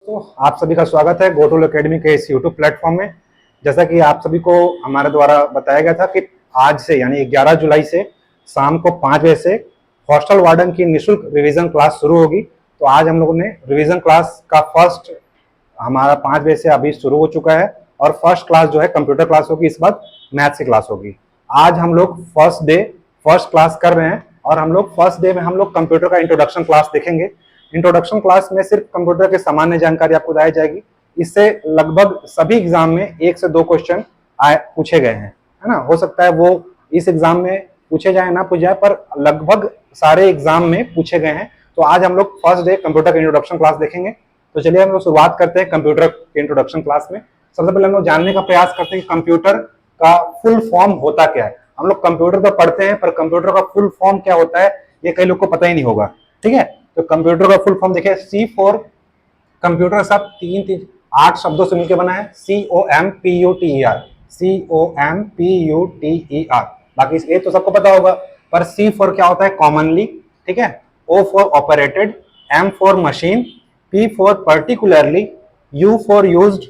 तो आप सभी का स्वागत है गोटूल एकेडमी के इस यूट्यूब प्लेटफॉर्म में। जैसा कि आप सभी को हमारे द्वारा बताया गया था कि आज से यानी 11 जुलाई से शाम को 5 बजे से हॉस्टल वार्डन की निःशुल्क रिवीजन क्लास शुरू होगी। तो आज हम लोगों ने रिवीजन क्लास का फर्स्ट हमारा 5 बजे से अभी शुरू हो चुका है और फर्स्ट क्लास जो है कंप्यूटर क्लास होगी, इस बार मैथ्स की क्लास होगी। आज हम लोग फर्स्ट क्लास कर रहे हैं और हम लोग फर्स्ट डे में हम लोग कंप्यूटर का इंट्रोडक्शन क्लास देखेंगे। इंट्रोडक्शन क्लास में सिर्फ कंप्यूटर के सामान्य जानकारी आपको बताई जाएगी। इससे लगभग सभी एग्जाम में 1 से 2 क्वेश्चन पूछे गए हैं, है ना। हो सकता है वो इस एग्जाम में पूछे जाए ना पूछे जाए, पर लगभग सारे एग्जाम में पूछे गए हैं। तो आज हम लोग फर्स्ट डे कंप्यूटर का इंट्रोडक्शन क्लास देखेंगे। तो चलिए हम लोग शुरुआत करते हैं कंप्यूटर के इंट्रोडक्शन क्लास में। सबसे पहले हम लोग जानने का प्रयास करते हैं कि कंप्यूटर का फुल फॉर्म होता क्या है। हम लोग कंप्यूटर तो पढ़ते हैं, पर कंप्यूटर का फुल फॉर्म क्या होता है ये कई लोग को पता ही नहीं होगा। ठीक है, तो कंप्यूटर का फुल फॉर्म देखिए, C4 कंप्यूटर सब 8 शब्दों से मिलकर बना है। COMPUTER। बाकी ए तो सबको पता होगा, पर C4 क्या होता है? कॉमनली। ठीक है, O for operated, M for machine, P for particularly, U for used,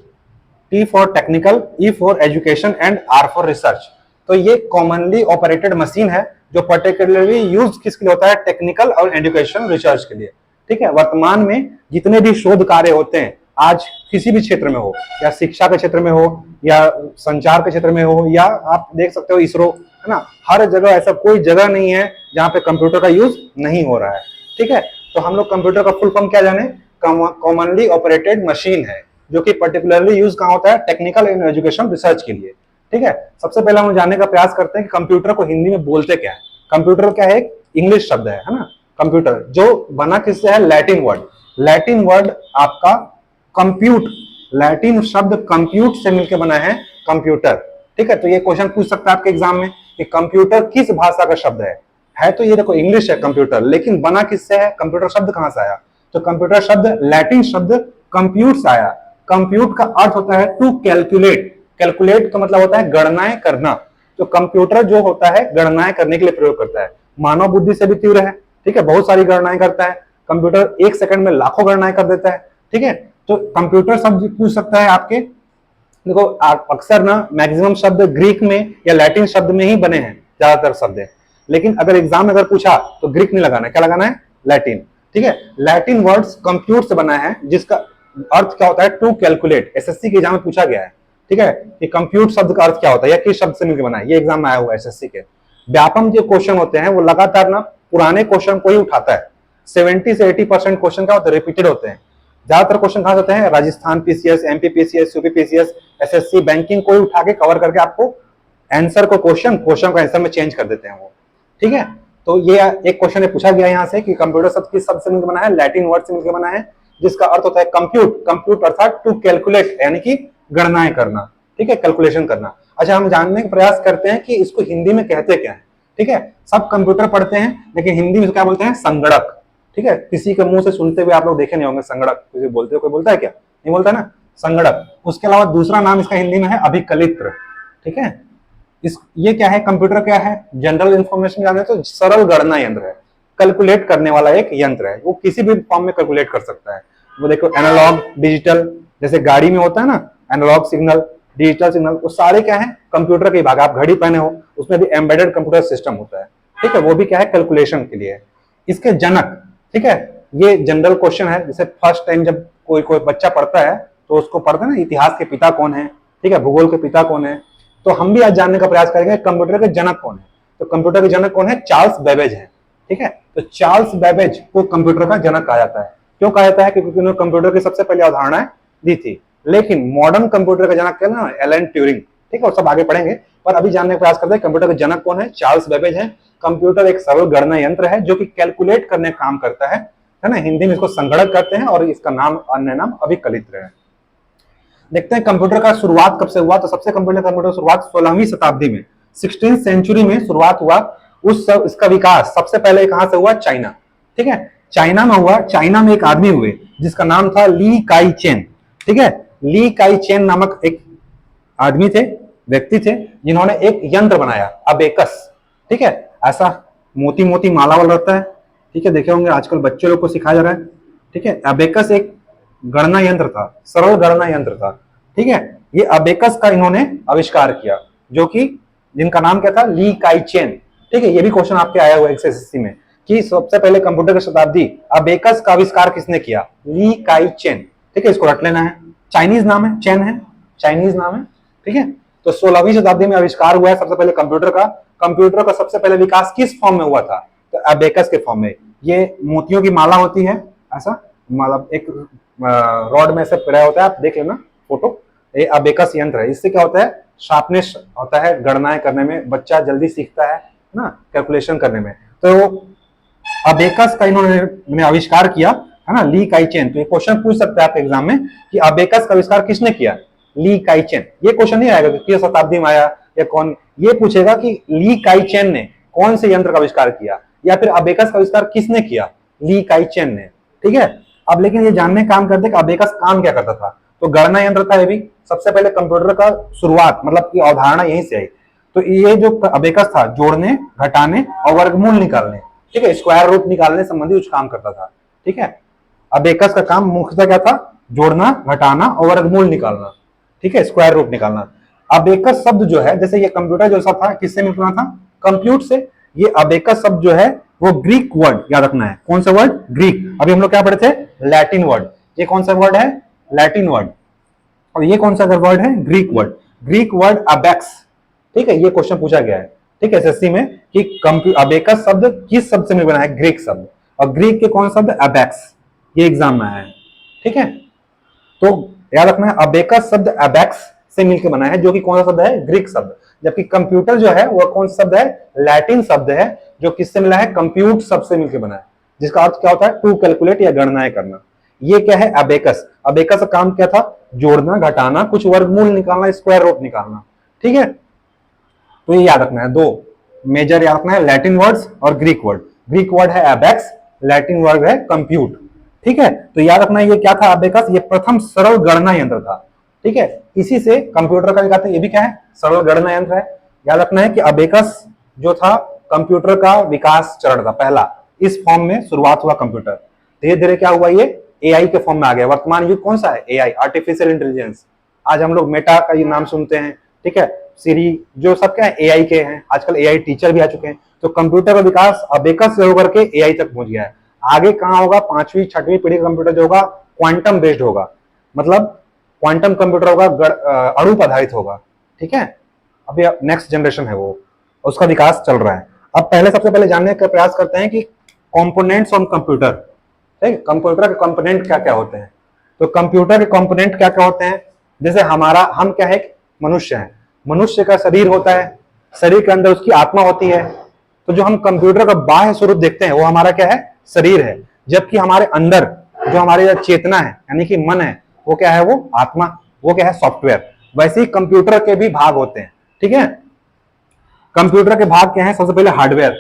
T for technical, E for education and R for research. तो ये कॉमनली ऑपरेटेड मशीन है जो पर्टिकुलरली यूज किसके लिए होता है? टेक्निकल और एजुकेशन रिसर्च के लिए। ठीक है, वर्तमान में जितने भी शोध कार्य होते हैं आज किसी भी क्षेत्र में हो, या शिक्षा के क्षेत्र में हो, या संचार के क्षेत्र में हो, या आप देख सकते हो इसरो, है ना, हर जगह ऐसा कोई जगह नहीं है जहां पे कंप्यूटर का यूज नहीं हो रहा है। ठीक है, तो हम लोग कंप्यूटर का फुल फॉर्म क्या जाने? कॉमनली ऑपरेटेड मशीन है, जो कि पर्टिकुलरली यूज कहां होता है? टेक्निकल एंड एजुकेशन रिसर्च के लिए। ठीक है, सबसे पहले हम जानने का प्रयास करते हैं कि कंप्यूटर को हिंदी में बोलते क्या है। कंप्यूटर क्या है? एक इंग्लिश शब्द है ना। कंप्यूटर जो बना किससे है? Latin word. लैटिन वर्ड आपका कंप्यूट, लैटिन शब्द कंप्यूट से मिलकर बना है कंप्यूटर। ठीक है, तो ये क्वेश्चन पूछ सकता है आपके एग्जाम में कि कंप्यूटर किस भाषा का शब्द है तो ये देखो इंग्लिश है कंप्यूटर, लेकिन बना किससे है? कंप्यूटर शब्द कहां से आया? तो कंप्यूटर शब्द लैटिन शब्द कंप्यूट से आया। कंप्यूट का अर्थ होता है टू कैलकुलेट। कैलकुलेट का मतलब होता है गणनाएं करना। तो कंप्यूटर जो होता है गणनाएं करने के लिए प्रयोग करता है। मानव बुद्धि से भी तीव्र है। ठीक है, बहुत सारी गणनाएं करता है कंप्यूटर, 1 सेकंड में लाखों गणनाएं कर देता है। ठीक है, तो कंप्यूटर शब्द पूछ सकता है आपके। देखो अक्सर ना मैक्सिमम शब्द ग्रीक में या लैटिन शब्द में ही बने हैं, ज्यादातर शब्द है। लेकिन अगर एग्जाम में अगर पूछा तो ग्रीक नहीं लगाना, क्या लगाना है? लैटिन। ठीक है, लैटिन वर्ड्स कंप्यूट से बना है, जिसका अर्थ क्या होता है? To calculate. एसएससी के एग्जाम में पूछा गया है। ठीक है, कि कंप्यूट शब्द का अर्थ क्या होता है या किस शब्द से मिलकर बना है, ये एग्जाम में आया हुआ है एसएससी के। व्यापम जो क्वेश्चन होते हैं वो लगातार ना पुराने क्वेश्चन को ही उठाता है। 70 से 80% क्वेश्चन क्या होते हैं? रिपीटेड होते हैं। ज्यादातर क्वेश्चन कहां होते हैं? Rajasthan PCS, MP PCS, UP PCS, SSC, banking को ही उठा के कवर करके आपको आंसर को क्वेश्चन को आंसर में चेंज कर देते हैं वो। ठीक है, तो ये एक क्वेश्चन पूछा गया यहाँ से कि कंप्यूटर शब्द किस शब्द से मिलकर बना है? लैटिन वर्ड से मिलकर बना है, जिसका अर्थ होता है कंप्यूट। कंप्यूट अर्थात टू कैलकुलेट, यानी कि गणनाएं करना। ठीक है, कैलकुलेशन करना। अच्छा, हम जानने का प्रयास करते हैं कि इसको हिंदी में कहते क्या है। ठीक है, सब कंप्यूटर पढ़ते हैं, लेकिन हिंदी में क्या बोलते हैं? संगणक। ठीक है, किसी के मुंह से सुनते हुए आप लोग देखे नहीं होंगे संगणक, किसी बोलते हो, कोई बोलता है क्या? नहीं बोलता ना, संगणक। उसके अलावा दूसरा नाम इसका हिंदी में है अभिकलित्र। ठीक है, ये क्या है? कंप्यूटर क्या है? जनरल इंफॉर्मेशन जाने तो सरल गणना यंत्र है, कैलकुलेट करने वाला एक यंत्र है। वो किसी भी फॉर्म में कैलकुलेट कर सकता है। वो देखो एनालॉग, डिजिटल, जैसे गाड़ी में होता है ना एनालॉग सिग्नल, डिजिटल सिग्नल, वो सारे क्या है? कंप्यूटर के भाग। आप घड़ी पहने हो, उसमें भी एम्बेडेड कंप्यूटर सिस्टम होता है। ठीक है, वो भी क्या है? कैलकुलेशन के लिए। इसके जनक, ठीक है, ये जनरल क्वेश्चन है। जैसे फर्स्ट टाइम जब कोई बच्चा पढ़ता है तो उसको पढ़ते हैं ना, इतिहास के पिता कौन है, ठीक है, भूगोल के पिता कौन है। तो हम भी आज जानने का प्रयास करेंगे कंप्यूटर के जनक कौन है। तो कंप्यूटर के जनक कौन है? चार्ल्स बेबेज है। ठीक है, तो चार्ल्स बेबेज को कंप्यूटर का जनक कहा जाता है। क्यों कहा जाता है? क्योंकि उन्होंने कंप्यूटर की सबसे पहले अवधारणाएं दी थी। लेकिन मॉडर्न कंप्यूटर का जनक क्या ना? Alan Turing. ठीक है, सब आगे पढ़ेंगे, पर अभी जानने का प्रयास करते हैं कंप्यूटर के जनक कौन है? चार्ल्स बेबेज है। कंप्यूटर एक सरल गणना यंत्र है जो कि कैलकुलेट करने का काम करता है ना। हिंदी में इसको संगणक कहते हैं और इसका नाम, अन्य नाम अभिकलित्र है। देखते हैं कंप्यूटर का शुरुआत कब से हुआ। तो सबसे कंप्यूटर शुरुआत 16वीं शताब्दी में, 16th सेंचुरी में शुरुआत हुआ। इसका विकास सबसे पहले कहां से हुआ? चाइना। ठीक है, चाइना में हुआ। चाइना में एक आदमी हुए जिसका नाम था ली काई चेन। ठीक है, ली काई चेन नामक एक आदमी थे, व्यक्ति थे, जिन्होंने एक यंत्र बनाया, अबेकस। ठीक है, ऐसा मोती मोती माला वाला रहता है। ठीक है, देखे होंगे आजकल बच्चे लोग को सिखाया जा रहा है। ठीक है, अबेकस एक गणना यंत्र था, सरल गणना यंत्र था। ठीक है, ये अबेकस का इन्होंने आविष्कार किया, जो कि जिनका नाम क्या था, ली काई चेन। ठीक है, ये भी क्वेश्चन आपके आया हुआ है एसएससी में कि सबसे पहले कंप्यूटर की शताब्दी अबेकस का आविष्कार किसने किया, ली काई चेन। ठीक है, इसको रट लेना है, चाइनीज नाम है, चेन है, चाइनीज नाम है। ठीक है, तो 16वीं शताब्दी में आविष्कार हुआ है सबसे पहले कंप्यूटर का। कंप्यूटर का सबसे पहले विकास किस फॉर्म में हुआ था, तो अबेकस के फॉर्म में। ये मोतियों की माला होती है, ऐसा मतलब एक रॉड में से पिराया होता है, आप देख लेना फोटो। ये अबेकस यंत्र है, इससे क्या होता है, शार्पनेस होता है गणनाएं करने में, बच्चा जल्दी सीखता है ना कैलकुलेशन करने में। तो अबेकस का इन्होंने आविष्कार किया है ना, ली काई चेन। तो ये क्वेश्चन पूछ सकता है आप एग्जाम में कि अबेकस का आविष्कार किसने किया, ली काई चेन। ये क्वेश्चन नहीं आएगा कि किस शताब्दी में आया या कौन, ये पूछेगा कि ली काई चेन ने कौन से यंत्र का आविष्कार किया, या फिर अबेकस का आविष्कार किसने किया, ली काई चेन ने। ठीक है, अब लेकिन ये जानने काम करते कि अबेकस काम क्या करता था। तो गणना यंत्र था ये भी, सबसे पहले कंप्यूटर का शुरुआत मतलब की अवधारणा यहीं से आई। तो ये जो अबेकस था, जोड़ने, घटाने और वर्गमूल निकालने, ठीक है, स्क्वायर रूट निकालने संबंधी कुछ काम करता था। ठीक है, अबेकस का काम मुख्यतः क्या था, जोड़ना, घटाना और वर्गमूल निकालना। ठीक है, स्क्वायर रूट निकालना। अबेकस शब्द जो है, जैसे ये कंप्यूटर जैसा था, किससे मिलना था, कंप्यूट से। ये अबेकस शब्द जो है वो ग्रीक वर्ड, याद रखना है, कौन सा वर्ड, ग्रीक। अभी हम लोग क्या पढ़े थे, लैटिन वर्ड। ये कौन सा वर्ड है, लैटिन वर्ड। और ये कौन सा वर्ड है, Greek word. Greek word abacus. ठीक है, ये क्वेश्चन पूछा गया है, ठीक है, एसएससी में कि अबेकस शब्द किस शब्द से मिल बना है, ग्रीक शब्द। और ग्रीक के कौन शब्द, अबेक्स। ये एग्जाम में आया है। ठीक है, तो याद रखना है अबेकस शब्द अबेक्स से मिलकर बना है, जो कि कौन सा शब्द है, ग्रीक शब्द। जबकि कंप्यूटर जो है वो कौन सा शब्द है, लैटिन शब्द है, जो किससे मिला है, कंप्यूट शब्द से मिलकर बना है, जिसका अर्थ क्या होता है, टू कैलकुलेट या गणनाएं करना। ये क्या है, अबेकस। अबेकस का काम क्या था, जोड़ना, घटाना, कुछ वर्गमूल निकालना, स्क्वायर रूट निकालना। ठीक है, तो ये याद रखना है, दो मेजर याद रखना है, लैटिन वर्ड्स और ग्रीक वर्ड। ग्रीक वर्ड है अबेक्स, लैटिन वर्ड है कंप्यूट। ठीक है, तो याद रखना है ये क्या था, अबेकस, ये प्रथम सरल गणना यंत्र था। ठीक है, इसी से कंप्यूटर का निकालते हैं, ये भी क्या है, सरल गणना यंत्र है। याद रखना है कि अबेकस जो था कंप्यूटर का विकास चरण था पहला, इस फॉर्म में शुरुआत हुआ कंप्यूटर। धीरे धीरे क्या हुआ, ये एआई के फॉर्म में आ गया। वर्तमान युग कौन सा है, एआई, आर्टिफिशियल इंटेलिजेंस। आज हम लोग मेटा का ये नाम सुनते हैं, ठीक है, सीरी, जो सब क्या है, एआई के हैं। आजकल एआई टीचर भी आ चुके हैं। तो कंप्यूटर का विकास अबेकस से होकर के एआई तक पहुंच गया है। आगे कहां होगा, 5वीं 6वीं पीढ़ी का कंप्यूटर जो होगा क्वांटम बेस्ड होगा, मतलब क्वांटम कंप्यूटर होगा, अणु पर आधारित होगा। ठीक है, अभी नेक्स्ट जनरेशन है वो, उसका विकास चल रहा है। अब पहले सबसे पहले जानने का प्रयास करते हैं कि कंपोनेंट्स ऑन कंप्यूटर। ठीक है, कंप्यूटर के कंपोनेंट क्या क्या होते हैं। तो कंप्यूटर के कंपोनेंट क्या क्या होते हैं, जैसे हम क्या है, मनुष्य है, मनुष्य का शरीर होता है, शरीर के अंदर उसकी आत्मा होती है। तो जो हम कंप्यूटर का बाह्य स्वरूप देखते हैं वो हमारा क्या है, शरीर है। जबकि हमारे अंदर जो हमारी चेतना है, यानी कि मन है, वो क्या है, वो आत्मा, वो क्या है, सॉफ्टवेयर। वैसे ही कंप्यूटर के भी भाग होते हैं। ठीक है, कंप्यूटर के भाग क्या है, सबसे पहले हार्डवेयर,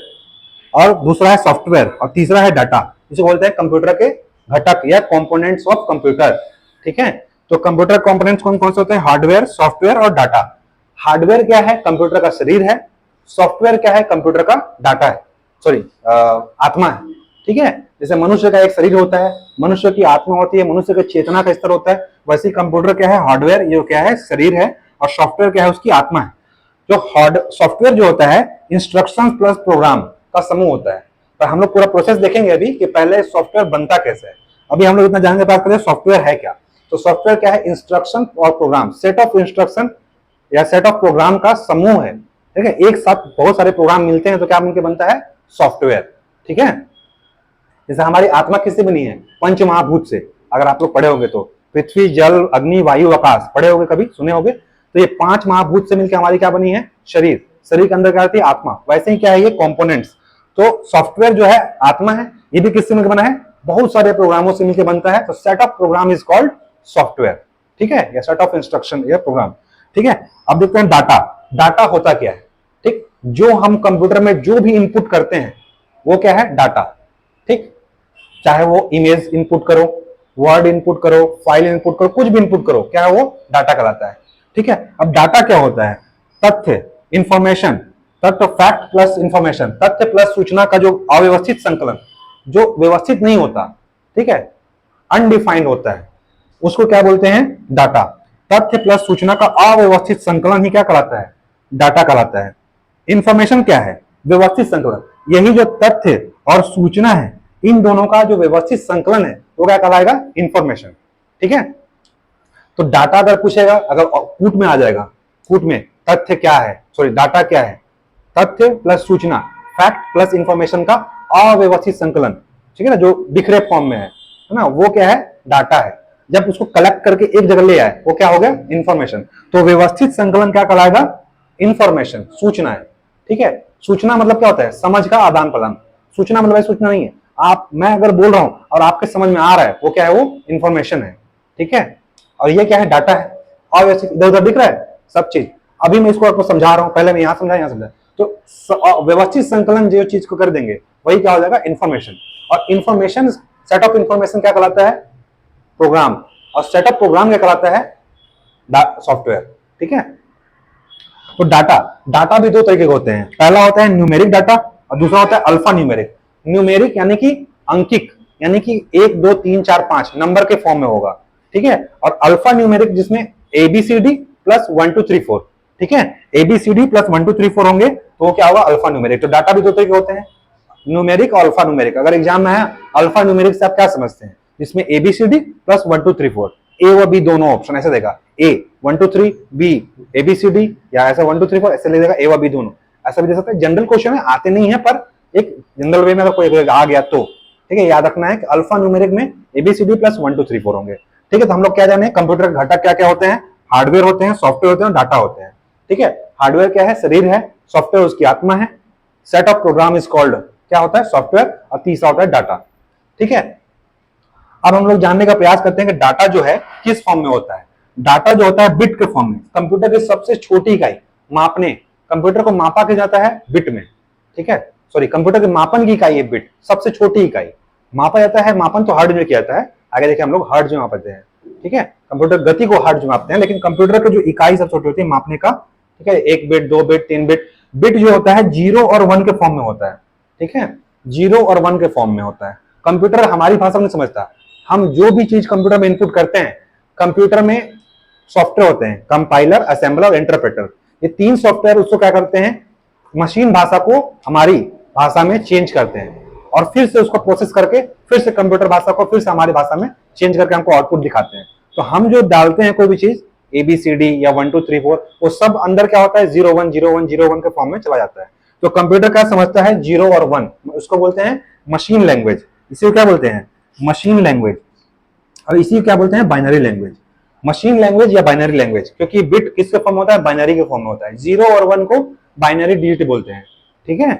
और दूसरा है सॉफ्टवेयर, और तीसरा है डाटा। इसे बोलते हैं कंप्यूटर के घटक या कंपोनेंट्स ऑफ कंप्यूटर। ठीक है, तो कंप्यूटर कंपोनेंट्स कौन कौन से होते हैं, हार्डवेयर, सॉफ्टवेयर और डाटा। हार्डवेयर क्या है, कंप्यूटर का शरीर है। सॉफ्टवेयर क्या है, कंप्यूटर का डाटा है, सॉरी आत्मा है। ठीक है, जैसे मनुष्य का एक शरीर होता है, मनुष्य की आत्मा होती है, मनुष्य का चेतना का स्तर होता है, वैसे कंप्यूटर क्या है, हार्डवेयर, ये क्या है, शरीर है, और सॉफ्टवेयर क्या है, उसकी आत्मा है। जो सॉफ्टवेयर जो होता है, इंस्ट्रक्शन प्लस प्रोग्राम का समूह होता है। तो हम लोग पूरा प्रोसेस देखेंगे अभी कि पहले सॉफ्टवेयर बनता कैसे है। अभी हम लोग इतना जानने के बाद करें सॉफ्टवेयर है क्या। तो सॉफ्टवेयर क्या है, इंस्ट्रक्शन और प्रोग्राम, सेट ऑफ इंस्ट्रक्शन या सेट ऑफ प्रोग्राम का समूह है। ठीक है, एक साथ बहुत सारे प्रोग्राम मिलते हैं तो क्या मिलकर बनता है, सॉफ्टवेयर। ठीक है, जैसे हमारी आत्मा किससे बनी है, पंच महाभूत से। अगर आप लोग पढ़े होंगे तो पृथ्वी, जल, अग्नि, वायु, आकाश, पढ़े होंगे, कभी सुने होंगे। तो ये 5 महाभूत से मिलकर हमारी क्या बनी है, शरीर। शरीर के अंदर क्या होती है, आत्मा। वैसे ही क्या है, ये कंपोनेंट्स। तो सॉफ्टवेयर जो है आत्मा है, ये भी किससे मिलकर बना है, बहुत सारे प्रोग्रामों से मिलकर बनता है। तो set of program is called software. ठीक है, या सेट ऑफ इंस्ट्रक्शन या प्रोग्राम। ठीक है, अब देखते हैं डाटा। डाटा होता क्या है, ठीक, जो हम कंप्यूटर में जो भी इनपुट करते हैं वो क्या है, डाटा। ठीक, चाहे वो इमेज इनपुट करो, वर्ड इनपुट करो, फाइल इनपुट करो, कुछ भी इनपुट करो, क्या है, वो डाटा कहलाता है। ठीक है, अब डाटा क्या होता है, तथ्य, इंफॉर्मेशन, तथ्य, फैक्ट प्लस इंफॉर्मेशन, तथ्य प्लस सूचना का जो अव्यवस्थित संकलन, जो व्यवस्थित नहीं होता, ठीक है, अनडिफाइंड होता है। उसको क्या बोलते हैं? डाटा। तथ्य प्लस सूचना का अव्यवस्थित संकलन ही क्या कहलाता है? डाटा कहलाता है। इंफॉर्मेशन क्या है? व्यवस्थित संकलन। यही जो तथ्य और सूचना है, इन दोनों का जो व्यवस्थित संकलन है वो क्या कहलाएगा? इंफॉर्मेशन। ठीक है, तो डाटा अगर पूछेगा, अगर कूट में आ जाएगा, कूट में तथ्य क्या है, सॉरी डाटा क्या है? तथ्य प्लस सूचना, फैक्ट प्लस इंफॉर्मेशन का अव्यवस्थित संकलन, ठीक है ना, जो बिखरे फॉर्म में है ना, वो क्या है? डाटा है। जब उसको कलेक्ट करके एक जगह ले आए वो क्या हो गया? इंफॉर्मेशन। तो व्यवस्थित संकलन क्या कहलाएगा? इंफॉर्मेशन, सूचना है। ठीक है, सूचना मतलब क्या होता है? समझ का आदान प्रदान। सूचना मतलब सूचना नहीं है, आप, मैं अगर बोल रहा हूं और आपके समझ में आ रहा है, वो क्या है? वो इंफॉर्मेशन है। ठीक है, और ये क्या है? डाटा है। अव्यवस्थित इधर उधर दिख रहा है सब चीज। अभी मैं इसको आपको समझा रहा हूं, पहले मैं यहां समझा, यहां समझा, तो व्यवस्थित संकलन जो चीज को कर देंगे वही क्या हो जाएगा? इंफॉर्मेशन। और इंफॉर्मेशन, सेट ऑफ इंफॉर्मेशन क्या कहलाता है? प्रोग्राम। और सेट ऑफ प्रोग्राम क्या कहलाता है? सॉफ्टवेयर। ठीक है, तो डाटा भी दो तरीके के होते हैं। पहला होता है न्यूमेरिक डाटा और दूसरा होता है अल्फा न्यूमेरिक। न्यूमेरिक यानी कि अंकिक, यानी कि 1 2 3 4 5 नंबर के फॉर्म में होगा। ठीक है, और अल्फा न्यूमेरिक जिसमें ABCD प्लस 1 2 3 4, ठीक है, ABCD प्लस 1 2 3 4 होंगे तो वो क्या होगा? Alpha numeric. तो डाटा भी दो तरीके होते हैं, न्यूमेरिक और अल्फा न्यूमेरिक। अगर एग्जाम में है अल्फा न्यूमेरिक से आप क्या समझते हैं? जिसमें ABCD प्लस 1 2 3 4, ए व बी दोनों ऑप्शन ऐसे देगा, A 1 2 3, B ABCD, या ऐसा 1 2 3 4 ऐसे ले देगा, ए व बी दोनों, ऐसा भी दे सकते हैं। जनरल क्वेश्चन में आते नहीं है, पर एक जनरल वे में अगर कोई आ गया तो ठीक है, याद रखना है कि अल्फा न्यूमेरिक में ABCD प्लस 1 2 3 4 होंगे। ठीक है, तो हम लोग क्या जाने, कंप्यूटर के घटक क्या क्या होते हैं? हार्डवेयर होते हैं, सॉफ्टवेयर होते हैं, डाटा होते हैं। ठीक है, हार्डवेयर क्या है? शरीर है, सॉफ्टवेयर उसकी आत्मा है, set of program is called क्या होता है? सॉफ्टवेयर, और तीसरा होता है डाटा। ठीक है, अब हम लोग जानने का प्रयास करते हैं कि डाटा जो है किस फॉर्म में होता है। डाटा जो होता है बिट के फॉर्म में। कंप्यूटर की सबसे छोटी इकाई मापने, कंप्यूटर को मापा किया जाता है बिट में। ठीक है, सॉरी, कंप्यूटर के मापन की इकाई है बिट, सबसे छोटी इकाई मापा जाता है। मापन तो हर्ट्ज में किया जाता है, आगे देखिए हम लोग हर्ट्ज में मापते हैं। ठीक है, कंप्यूटर गति को हर्ट्ज में मापते हैं, लेकिन कंप्यूटर की जो इकाई सबसे छोटी होती है मापने का, ठीक है, 1 बिट 2 बिट 3 बिट। बिट जो होता है 0 और 1 के फॉर्म में होता है। ठीक है, 0 और 1 के फॉर्म में होता है। कंप्यूटर हमारी भाषा में नहीं समझता। हम जो भी चीज कंप्यूटर में इनपुट करते हैं, कंप्यूटर में सॉफ्टवेयर होते हैं, कंपाइलर, असेंबलर और इंटरप्रेटर। ये 3 सॉफ्टवेयर उसको क्या करते हैं? मशीन भाषा को हमारी भाषा में चेंज करते हैं और फिर से उसको प्रोसेस करके फिर से कंप्यूटर भाषा को फिर से हमारी भाषा में चेंज करके हमको आउटपुट दिखाते हैं। तो हम जो डालते हैं कोई भी चीज, ABCD या 1 2 3 4, वो सब अंदर क्या होता है? 0 1 0 1 0 1 के फॉर्म में चला जाता है। तो कंप्यूटर क्या समझता है? 0 और 1, उसको बोलते हैं मशीन लैंग्वेज। इसे क्या बोलते हैं? Machine language. और इसी क्या बोलते हैं? Binary language. मशीन लैंग्वेज या बाइनरी लैंग्वेज, क्योंकि बिट किसके फॉर्म में होता है? बाइनरी के फॉर्म में होता है। 0 और 1 को बाइनरी डिजिट बोलते हैं। ठीक है,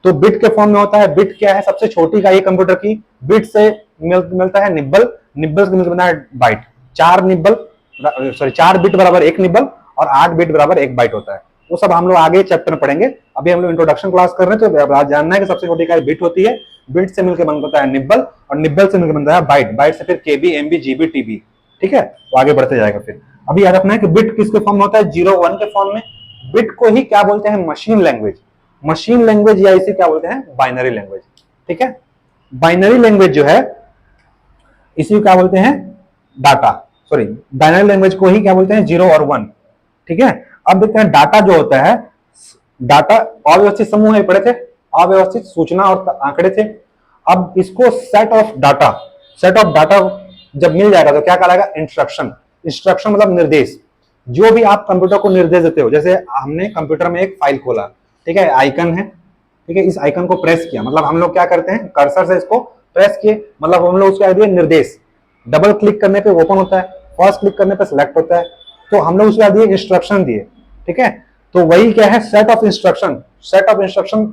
तो बिट के फॉर्म में होता है। बिट क्या है? सबसे छोटी इकाई कंप्यूटर की। बिट से मिलता है निब्बल, निब्बल से मिलता है बाइट। 4 निब्बल, सॉरी 4 बिट बराबर 1 निब्बल और 8 बिट बराबर 1 बाइट होता है। वो सब हम लोग आगे चैप्टर में पढ़ेंगे। अभी हम लोग इंट्रोडक्शन क्लास कर रहे हैं, तो आज जानना है कि सबसे छोटी इकाई बिट होती है। बिट से मिलकर बनता है निब्बल और निब्बल से मिलकर बनता है बाइट, बाइट से फिर KB MB GB TB। ठीक है, वो आगे बढ़ते जाएगा। फिर अभी याद रखना है कि बिट किसके फॉर्म में होता है? 0 1 के फॉर्म में। बिट को ही क्या बोलते हैं? Machine language. मशीन लैंग्वेज या इसे क्या बोलते हैं? Binary language. ठीक है, बाइनरी लैंग्वेज जो है इसी क्या बोलते हैं? डाटा, सॉरी, बाइनरी लैंग्वेज को ही क्या बोलते हैं? 0 और 1। ठीक है, अब देखते हैं डाटा जो होता है, डाटा अव्यवस्थित समूह है, पढ़े थे, अव्यवस्थित सूचना और आंकड़े थे। अब इसको set of data, set of data जब मिल जाएगा तो क्या कहलाएगा? इंस्ट्रक्शन। इंस्ट्रक्शन मतलब निर्देश। जो भी आप कंप्यूटर को निर्देश देते हो, जैसे हमने कंप्यूटर में एक फाइल खोला, ठीक है, आइकन है, ठीक है, इस आइकन को प्रेस किया, मतलब हम लोग क्या करते हैं? कर्सर से इसको प्रेस किए, मतलब हम लोग उसको दिए निर्देश। डबल क्लिक करने पे ओपन होता है, फर्स्ट क्लिक करने पे सिलेक्ट होता है, तो हम लोग उसको दिए इंस्ट्रक्शन दिए। ठीक है, तो वही क्या है? Set of instruction. Set of instruction,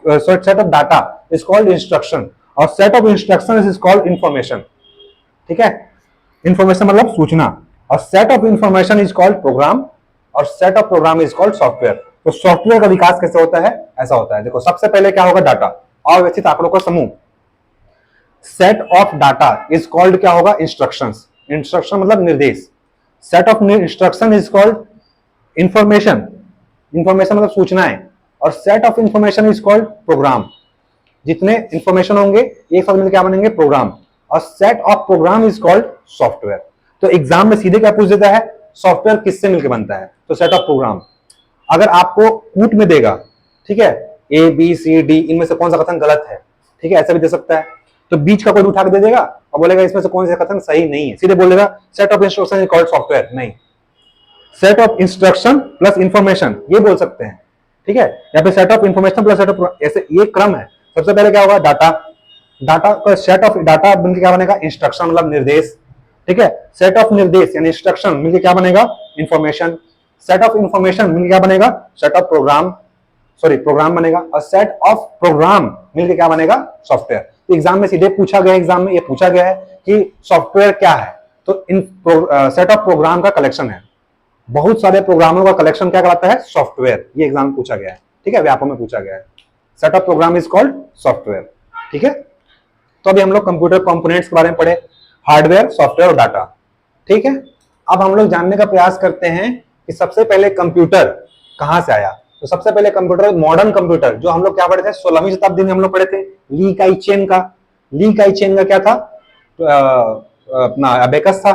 set of data is called instruction और set of instruction is called information. ठीक है, इंफॉर्मेशन मतलब सूचना, और set of information is called program और set of program is called software. तो software का विकास कैसे होता है? ऐसा होता है, देखो सबसे पहले क्या होगा? डाटा, अव्यवस्थित आंकड़ों का समूह। Set of data is called क्या होगा? इंस्ट्रक्शंस। इंस्ट्रक्शन मतलब निर्देश। Set of instruction is called information. Information मतलब सूचनाएं, और set of information is called program. जितने इंफॉर्मेशन होंगे एक साथ मिलकर क्या बनेंगे? Program. A set of program is called software. तो एग्जाम में सीधे क्या पूछ देता है, सॉफ्टवेयर किससे मिलकर बनता है, तो सेट ऑफ प्रोग्राम। अगर आपको कूट में देगा, ठीक है, ए बी सी डी, इनमें से कौन सा कथन गलत है, ठीक है, ऐसा भी दे सकता है, तो बीच का कोई उठा के दे देगा और बोलेगा इसमें से कौन सा कथन सही नहीं है, सीधे बोलेगा set of instruction is called software, नहीं, set of instruction plus information ये बोल सकते हैं, ठीक है, यहाँ पे set of information plus set of, ऐसे ये क्रम है। सबसे पहले क्या होगा, डाटा, डाटा का सेट ऑफ डाटा बनके क्या बनेगा, इंस्ट्रक्शन मतलब निर्देश, ठीक है, सेट ऑफ निर्देश यानी इंस्ट्रक्शन मिलके क्या बनेगा, इंफॉर्मेशन, सेट ऑफ इंफॉर्मेशन मिलके क्या बनेगा, set of program, sorry program बनेगा, और सेट ऑफ प्रोग्राम मिलके क्या बनेगा, सॉफ्टवेयर। तो एग्जाम में सीधे पूछा गया, एग्जाम में ये पूछा गया है कि सॉफ्टवेयर क्या है, तो इन सेट ऑफ प्रोग्राम का कलेक्शन है, बहुत सारे प्रोग्रामों का कलेक्शन क्या कहलाता है, सॉफ्टवेयर, ये एग्जाम में पूछा गया है, ठीक है, व्यापक में पूछा गया है, set of program is called software, ठीक है। तो अभी हम लोग कंप्यूटर कंपोनेंट्स के बारे में पढ़े, हार्डवेयर, सॉफ्टवेयर और डाटा, ठीक है। अब हम लोग जानने का प्रयास करते हैं कि सबसे पहले कंप्यूटर कहां से आया। तो सबसे पहले कंप्यूटर, मॉडर्न कंप्यूटर, जो हम लोग क्या पढ़े थे, 16वीं शताब्दी में हम लोग पढ़े थे, ली काई चेन का, ली काई चेन का क्या था, अपना अबेकस था,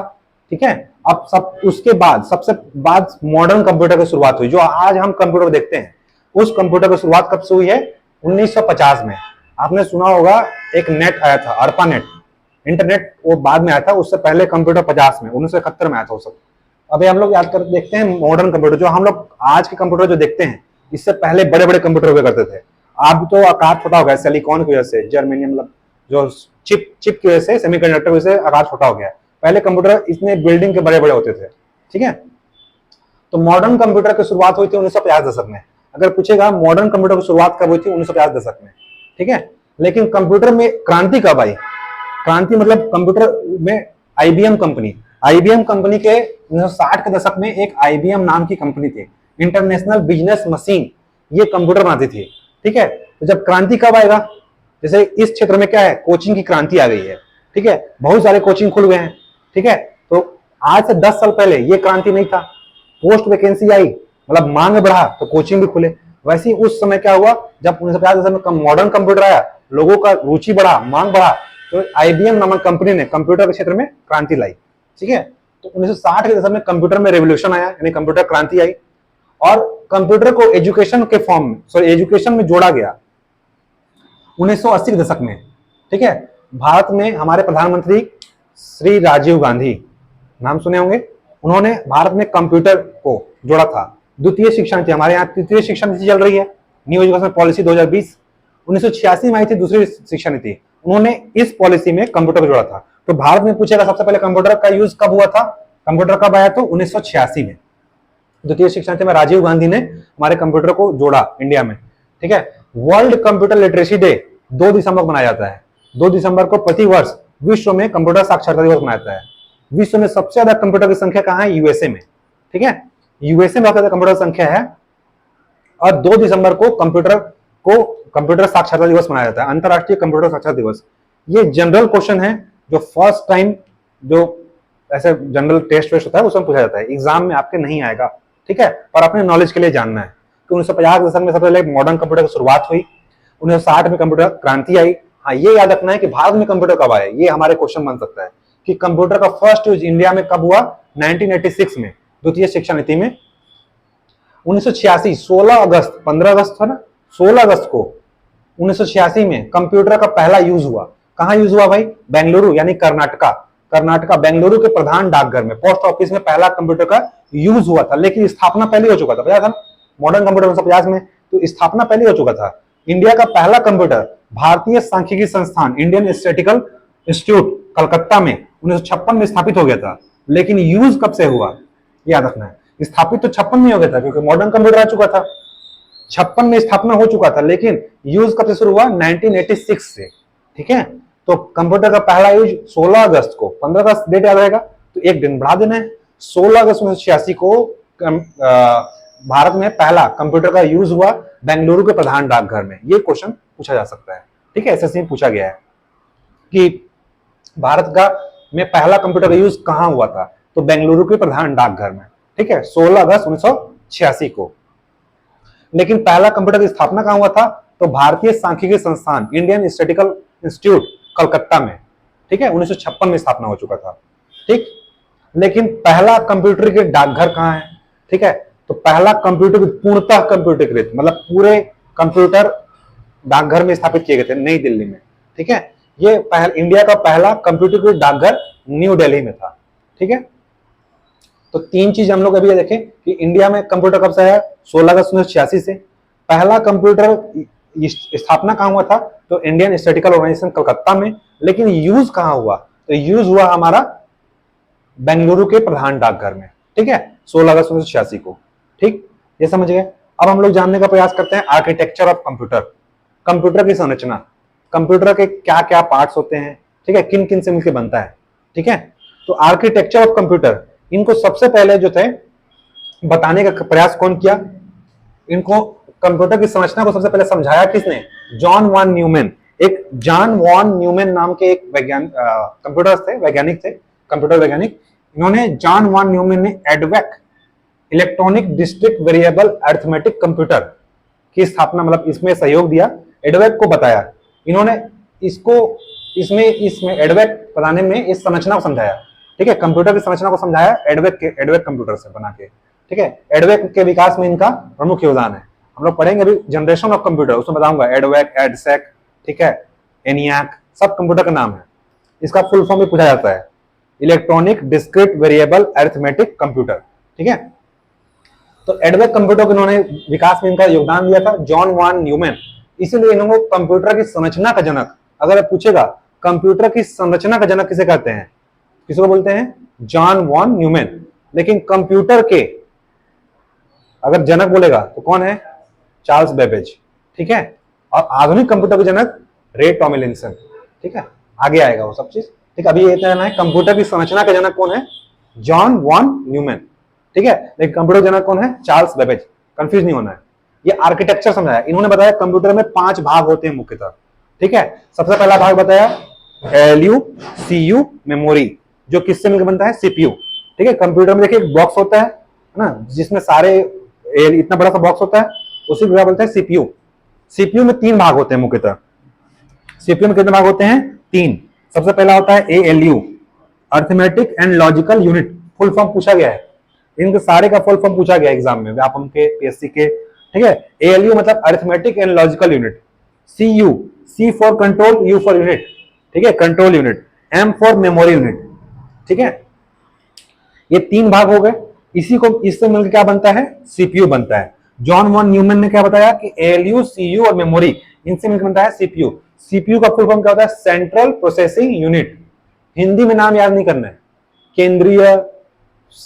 ठीक है। अब सब उसके बाद सबसे बाद मॉडर्न कंप्यूटर की शुरुआत हुई, जो आज हम कंप्यूटर देखते हैं, उस कंप्यूटर की शुरुआत कब से हुई है, 1950 में। आपने सुना होगा एक नेट आया था, अर्पा नेट, इंटरनेट वो बाद में आया था, उससे पहले कंप्यूटर 50 में 1971 में आया था वो सब। अभी हम लोग याद कर देखते हैं मॉडर्न कंप्यूटर, जो हम लोग आज के कंप्यूटर जो देखते हैं, इससे पहले बड़े बड़े कंप्यूटर हुआ करते थे। अब तो आकार छोटा हो गया, सिलिकॉन की वजह से, जर्मेनियम मतलब जो चिप की वजह से, सेमीकंडक्टर की वजह से आकार छोटा हो गया। पहले कंप्यूटर इतने बिल्डिंग के बड़े बड़े होते थे, ठीक है। तो मॉडर्न कंप्यूटर की शुरुआत हुई थी 1950 दशक में। अगर पूछेगा मॉडर्न कंप्यूटर की शुरुआत कब हुई थी, 1950 दशक में, ठीक है। लेकिन कंप्यूटर में क्रांति कब आई, क्रांति मतलब कंप्यूटर में आईबीएम कंपनी के 1960 के दशक में एक आईबीएम नाम की कंपनी थी, इंटरनेशनल बिजनेस मशीन, ये कंप्यूटर बनाती थी, ठीक है। तो जब क्रांति कब आएगा, जैसे इस क्षेत्र में क्या है, कोचिंग की क्रांति आ गई है, ठीक है, बहुत सारे कोचिंग खुल गए हैं, ठीक है। तो आज से 10 साल पहले ये क्रांति नहीं था, पोस्ट वैकेंसी आई, मतलब मांग बढ़ा तो कोचिंग भी खुले। वैसे ही उस समय क्या हुआ, जब 1950 में मॉडर्न कंप्यूटर आया, लोगों का रुचि बढ़ा, मांग बढ़ा, तो आईबीएम नामक कंपनी ने कंप्यूटर के क्षेत्र में क्रांति लाई, ठीक है। तो 1960 के दशक में कंप्यूटर में रेवोल्यूशन आया, यानी कंप्यूटर क्रांति आई, और कंप्यूटर को एजुकेशन के फॉर्म में, सॉरी एजुकेशन में जोड़ा गया 1980 के दशक में, ठीक है। भारत में हमारे प्रधानमंत्री श्री राजीव गांधी, नाम सुने होंगे, उन्होंने भारत में कंप्यूटर को जोड़ा था। द्वितीय शिक्षा नीति, हमारे यहाँ तृतीय शिक्षा नीति चल रही है, न्यू एजुकेशन पॉलिसी 2020, 1986 में आई थी दूसरी शिक्षा नीति, उन्होंने इस पॉलिसी में कंप्यूटर को जोड़ा था। तो भारत में पूछेगा सबसे पहले कंप्यूटर का यूज कब हुआ था, कंप्यूटर कब आया, तो 1986 में, द्वितीय शिक्षा नीति में राजीव गांधी ने हमारे कंप्यूटर को जोड़ा इंडिया में, ठीक है। वर्ल्ड कंप्यूटर लिटरेसी डे 2 दिसंबर को मनाया जाता है। 2 दिसंबर को प्रति वर्ष विश्व में कंप्यूटर साक्षरता दिवस मनाया जाता है। विश्व में सबसे ज्यादा कंप्यूटर की संख्या कहां है, यूएसए में, ठीक है, यूएसए में सबसे ज्यादा कंप्यूटर संख्या है, और 2 दिसंबर को कंप्यूटर साक्षरता दिवस मनाया जाता है, अंतरराष्ट्रीय कंप्यूटर साक्षरता दिवस। ये जनरल क्वेश्चन है, जो फर्स्ट टाइम जो ऐसे जनरल टेस्ट वेस्ट होता है उसमें पूछा जाता है, एग्जाम में आपके नहीं आएगा, ठीक है, और अपने नॉलेज के लिए जानना है कि 1950 के दशक में सबसे पहले मॉडर्न कंप्यूटर की शुरुआत हुई, 1960 में कंप्यूटर क्रांति आई। हाँ, ये याद रखना है कि भारत में कंप्यूटर कब आया, ये हमारे क्वेश्चन बन सकता है कि कंप्यूटर का फर्स्ट यूज इंडिया में कब हुआ, 1986 में, द्वितीय शिक्षा नीति में। 1986 16 अगस्त, 15 अगस्त था ना, 16 अगस्त को 1986 में कंप्यूटर का पहला यूज हुआ। कहां यूज हुआ भाई, बेंगलुरु यानी कर्नाटका बेंगलुरु के प्रधान डाकघर में, पोस्ट ऑफिस में पहला कंप्यूटर का यूज हुआ था, लेकिन स्थापना पहले हो चुका था, पता था मॉडर्न कंप्यूटर 1950 में, तो स्थापना पहले हो चुका था। इंडिया का पहला कंप्यूटर भारतीय सांख्यिकी संस्थान, इंडियन स्टैटिस्टिकल इंस्टीट्यूट कलकत्ता में 1956 में स्थापित हो गया था, लेकिन यूज कब से हुआ याद रखना है, स्थापित तो 56 में हो गया था क्योंकि मॉडर्न कंप्यूटर आ चुका था, 56 में स्थापना हो चुका था, लेकिन यूज कब से शुरू हुआ, 1986 से, ठीक है। तो कंप्यूटर का पहला यूज 16 अगस्त को, 15 अगस्त डेट याद रहेगा तो एक दिन बढ़ा देना है, 16 अगस्त 1986 को भारत में पहला कंप्यूटर का यूज हुआ बेंगलुरु के प्रधान डाकघर में। ये क्वेश्चन पूछा जा सकता है, ठीक है, एसएससी में पूछा गया है कि भारत का में पहला कंप्यूटर का यूज कहां हुआ था, तो बेंगलुरु के प्रधान डाकघर में, ठीक है, 16 अगस्त 1986 को। लेकिन पहला कंप्यूटर की स्थापना कहां हुआ था, तो भारतीय सांख्यिकी संस्थान, इंडियन स्टैटिस्टिकल इंस्टीट्यूट कलकत्ता में, ठीक है, 1956 में स्थापना हो चुका था। ठीक, लेकिन पहला कंप्यूटर के डाकघर कहाँ है? ठीक है, तो पहला कंप्यूटर पूर्णतः कंप्यूटरीकृत, मतलब पूरे कंप्यूटर डाकघर में स्थापित किए गए थे नई दिल्ली में। ठीक है, ये इंडिया का पहला कंप्यूटरीकृत डाकघर न्यू दिल्ली में था। ठीक है, तो तीन चीज हम लोग अभी देखें कि इंडिया में कंप्यूटर कब से आया? 16 अगस्त 1986 से। पहला कंप्यूटर स्थापना कहां हुआ था? तो इंडियन स्टैटिस्टिकल ऑर्गेनाइजेशन कलकत्ता में। लेकिन यूज कहां हुआ? तो यूज हुआ हमारा बेंगलुरु के प्रधान डाकघर में। ठीक है, 16 अगस्त 1986 को। ठीक, ये समझ गए। अब हम लोग जानने का प्रयास करते हैं आर्किटेक्चर ऑफ कंप्यूटर, कंप्यूटर की संरचना, कंप्यूटर के क्या क्या पार्ट्स होते हैं, ठीक है, किन किन से मिलकर बनता है। ठीक है, तो आर्किटेक्चर ऑफ कंप्यूटर, इनको सबसे पहले जो थे बताने का प्रयास कौन किया? इनको कंप्यूटर की संरचना को सबसे पहले समझाया किसने? John von Neumann. एक जॉन वॉन न्यूमैन नाम के एक वैज्ञानिक कंप्यूटर थे, वैज्ञानिक थे, कंप्यूटर वैज्ञानिक। इन्होंने जॉन वॉन न्यूमैन ने EDVAC electronic discrete variable arithmetic computer की स्थापना, मतलब इसमें सहयोग दिया, एडवेक को बताया इन्होंने। इसको इसमें एडवेक बनाने में इस संरचना को समझाया। ठीक है, कंप्यूटर की संरचना को समझाया एडवेक कंप्यूटर से बना के। ठीक है, एडवेक के विकास में इनका प्रमुख योगदान है। हम लोग पढ़ेंगे अभी जनरेशन ऑफ कंप्यूटर, उसमें बताऊंगा एडवेक, एडसेक, ठीक है, एनियाक, सब कंप्यूटर का नाम है। इसका फुल फॉर्म भी पूछा जाता है, electronic discrete variable arithmetic computer. ठीक है, तो एडवेक कंप्यूटर को इन्होंने विकास में इनका योगदान दिया था, जॉन वॉन न्यूमैन। इसीलिए इन्होंने कंप्यूटर की संरचना का जनक, अगर पूछेगा कंप्यूटर की संरचना का जनक किसे कहते हैं, किसको बोलते हैं? John von Neumann. लेकिन कंप्यूटर के अगर जनक बोलेगा तो कौन है? Charles Babbage. ठीक है, और आधुनिक कंप्यूटर के जनक रे टॉमिलिंसन। ठीक है, आगे आएगा वो सब चीज। ठीक, अभी ये कहना है कंप्यूटर की संरचना का जनक कौन है? John von Neumann. ठीक है, लेकिन कंप्यूटर जनक कौन है? Charles Babbage. कंफ्यूज नहीं होना है। ये आर्किटेक्चर समझाया इन्होंने। बताया कंप्यूटर में 5 भाग होते हैं मुख्यतः। ठीक है, सबसे पहला भाग बताया एलयू, सीयू, मेमोरी, जो किससे मिलकर बनता है? सीपीयू। ठीक है, कंप्यूटर में देखिए एक बॉक्स होता है ना, जिसमें सारे इतना बड़ा सा बॉक्स होता है, उसी को क्या बोलते हैं? सीपीयू। सीपीयू में 3 भाग होते हैं मुख्यतः। सीपीयू में कितने भाग होते हैं? 3। सबसे पहला होता है ALU, arithmetic and logical unit. Full form पूछा गया है, इनके सारे का फुल फॉर्म पूछा गया एग्जाम में, व्यापम के, पीएससी के। ठीक है, एएलयू मतलब arithmetic and logical unit. CU, C for control, U for unit. ठीक है, control unit. M for memory unit. ठीक है, ये 3 भाग हो गए। इसी को इससे मिलकर क्या बनता है? सीपीयू बनता है। जॉन वॉन न्यूमैन ने क्या बताया कि एएलयू, सीयू और मेमोरी, इनसे मिलकर बनता है सीपीयू। सीपीयू का फुल फॉर्म क्या होता है? Central processing unit. हिंदी में नाम याद नहीं करना है, केंद्रीय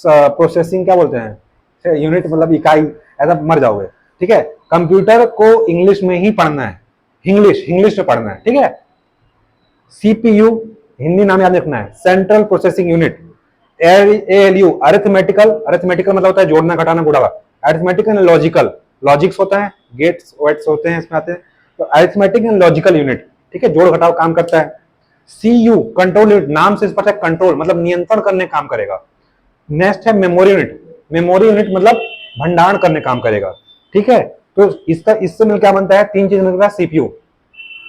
प्रोसेसिंग क्या बोलते हैं? यूनिट मतलब इकाई, ऐसा मर जाओगे। ठीक है, कंप्यूटर को इंग्लिश में ही पढ़ना है, इंग्लिश में पढ़ना है। ठीक है, सीपीयू हिंदी नाम याद रखना है, central processing unit. ALU arithmetical मतलब होता है जोड़ना, घटाना, गुणा। अरिथमेटिक एंड लॉजिकल, लॉजिक्स होता है, गेट्स वेट्स होते हैं इसमें आते हैं, तो अरिथमेटिक एंड लॉजिकल यूनिट। ठीक है, जोड़ घटाव काम करता है। सीयू कंट्रोल यूनिट, नाम से स्पष्ट है, कंट्रोल मतलब नियंत्रण करने काम करेगा। नेक्स्ट है मेमोरी यूनिट, मेमोरी यूनिट मतलब भंडारण करने काम करेगा। ठीक है, तो इससे मिलकर क्या बनता है? 3 चीज मिलकर सीपीयू।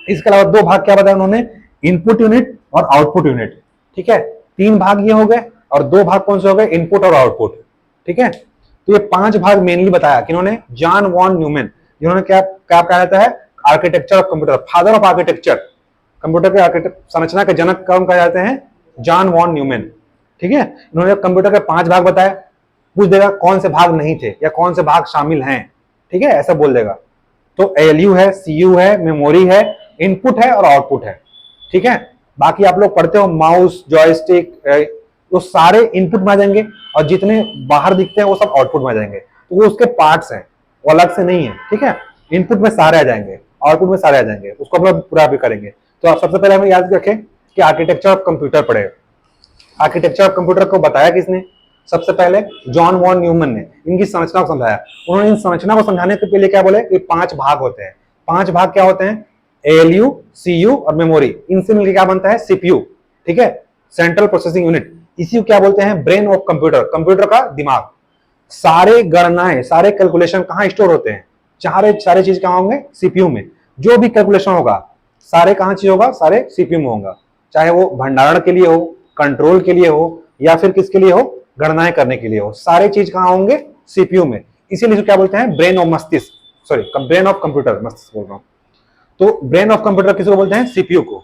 इसके अलावा 2 भाग क्या बताया उन्होंने? इनपुट यूनिट और आउटपुट यूनिट। ठीक है, 3 भाग ये हो गए और 2 भाग कौन से हो गए? इनपुट और आउटपुट। ठीक है, तो ये 5 भाग मेनली बताया किन्होंने? जॉन वॉन न्यूमैन, जिन्होंने क्या क्या कहा जाता है? Architecture of computer, father of architecture. Computer के आर्किटेक्चर संरचना के जनक कौन कहा जाते हैं? John von Neumann. ठीक है, इन्होंने कंप्यूटर के 5 भाग बताए। पूछ देगा कौन से भाग नहीं थे या कौन से भाग शामिल हैं। ठीक है, ऐसा बोल देगा। तो एएलयू है, सीयू है, मेमोरी है, इनपुट है और आउटपुट है। ठीक है, बाकी आप लोग पढ़ते हो माउस, जॉयस्टिक, वो सारे इनपुट में आ जाएंगे और जितने बाहर दिखते हैं वो सब आउटपुट में आ जाएंगे। तो वो उसके पार्ट्स हैं, वो अलग से नहीं है। ठीक है, इनपुट में सारे आ जाएंगे, आउटपुट में सारे आ जाएंगे, उसको हम लोग पूरा भी करेंगे। तो आप सबसे पहले हमें याद रखें कि आर्किटेक्चर ऑफ कंप्यूटर पढ़े। आर्किटेक्चर ऑफ कंप्यूटर को बताया किसने? सबसे पहले जॉन वॉन न्यूमैन ने इनकी संरचना को समझाया। उन्होंने इन संरचना को समझाने के पहले क्या बोले? कि 5 भाग होते हैं। 5 भाग क्या होते हैं? एएलयू, सीयू और मेमोरी, इनसे मिलकर क्या बनता है? सीपीयू। ठीक है, सेंट्रल प्रोसेसिंग यूनिट। इसी को क्या बोलते हैं? ब्रेन ऑफ कंप्यूटर, कंप्यूटर का दिमाग। सारे गणनाएं, सारे कैलकुलेशन कहां स्टोर होते हैं? सारे चीज कहां होंगे? सीपीयू में। जो भी कैलकुलेशन होगा सारे कहां चीज होगा? सारे सीपीयू में होगा। चाहे वो भंडारण के लिए हो, कंट्रोल के लिए हो, या फिर किसके लिए हो, गणनाएं करने के लिए हो, सारे चीज कहाँ होंगे, सीपीयू में। इसीलिए क्या बोलते हैं, ब्रेन ऑफ मस्तिष्क, सॉरी ब्रेन ऑफ कंप्यूटर, मस्तिष्क बोल रहा हूं। तो ब्रेन ऑफ कंप्यूटर किसको बोलते हैं, सीपीयू को।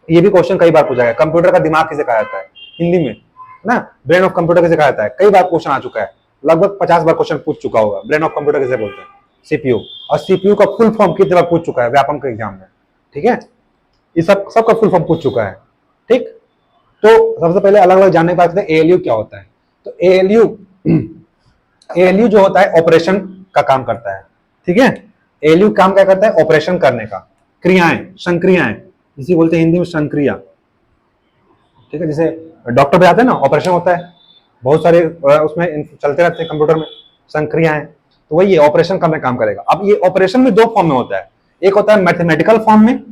ये भी क्वेश्चन कई बार पूछा गया, कंप्यूटर का दिमाग किसे कहा जाता है हिंदी में, ना, ब्रेन ऑफ कंप्यूटर किसे कहा जाता है, कई बार क्वेश्चन आ चुका है, लगभग 50 बार क्वेश्चन पूछ चुका होगा, ब्रेन ऑफ कंप्यूटर किसे बोलते हैं, सीपीयू। और सीपीयू का फुल फॉर्म कितने बार पूछ चुका है व्यापम के एग्जाम में, ठीक है, ये सबका फुल फॉर्म पूछ चुका है, ठीक। तो सबसे पहले अलग अलग जानने की बात करते हैं, एएलयू क्या होता है। तो एएलयू जो होता है ऑपरेशन का काम करता है, ठीक है। एएलयू काम क्या करता है, ऑपरेशन करने का, क्रियाएं, संक्रियाएं, जिसे बोलते हैं हिंदी में संक्रिया, ठीक है। जैसे डॉक्टर पे आते हैं ना, ऑपरेशन होता है, बहुत सारे उसमें चलते रहते हैं कंप्यूटर में संक्रियाएं, तो वही ऑपरेशन करने काम करेगा। अब ये ऑपरेशन में दो फॉर्म में होता है, एक होता है मैथमेटिकल फॉर्म में,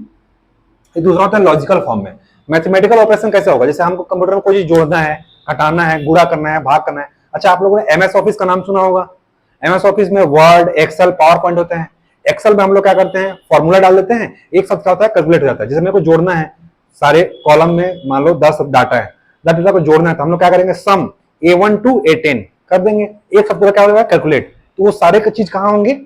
दूसरा होता है लॉजिकल फॉर्म में। मैथमेटिकल ऑपरेशन कैसे होगा, जैसे हमको कंप्यूटर में कोई चीज जोड़ना है, घटाना है, गुणा करना है, भाग करना है। अच्छा, आप लोगों ने एमएस ऑफिस का नाम सुना होगा, एमएस ऑफिस में वर्ड, एक्सेल, पावर पॉइंट होते हैं। एक्सेल में हम लोग क्या करते हैं, फॉर्मूला डाल देते हैं, एक शब्द क्या होता है, कैलकुलेट हो जाता है। जैसे मेरे को जोड़ना है, सारे कॉलम में मान लो 10 डाटा है, 10 डाटा को जोड़ना है, तो हम लोग क्या करेंगे, सम A1 to A10 कर देंगे, एक शब्द का क्या होगा, कैलकुलेट। तो वो सारे चीज कहाँ होंगे,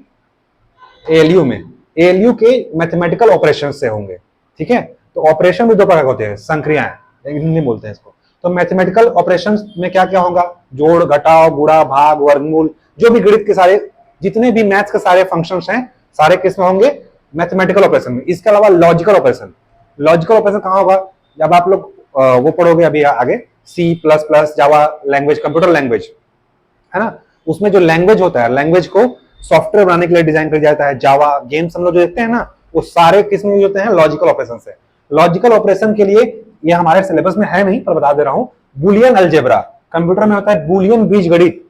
एएलयू में, एएलयू के मैथमेटिकल ऑपरेशन से होंगे, ठीक है। तो ऑपरेशन भी दो प्रकार के होते हैं, संक्रियाएं हिंदी बोलते हैं इसको। तो मैथमेटिकल ऑपरेशंस में क्या क्या होगा, जोड़, घटाव, गुणा, भाग, वर्गमूल, जो भी गणित के सारे, जितने भी मैथ्स के सारे फंक्शंस हैं, सारे किस में होंगे, मैथमेटिकल ऑपरेशन में। इसके अलावा लॉजिकल ऑपरेशन, लॉजिकल ऑपरेशन कहाँ होगा, जब आप लोग वो पढ़ोगे अभी आगे, C++, Java language, computer language है ना, उसमें जो लैंग्वेज होता है, लैंग्वेज को सॉफ्टवेयर बनाने के लिए डिजाइन कर जाता है। जावा गेम्स हम लोग जो देखते हैं ना, वो सारे किस में यूज होते हैं, लॉजिकल ऑपरेशन से। लॉजिकल ऑपरेशन के लिए, ये हमारे सिलेबस में है नहीं पर बता दे रहा हूं, बूलियन अलजेब्रा, कंप्यूटर में होता है बूलियन बीजगणित,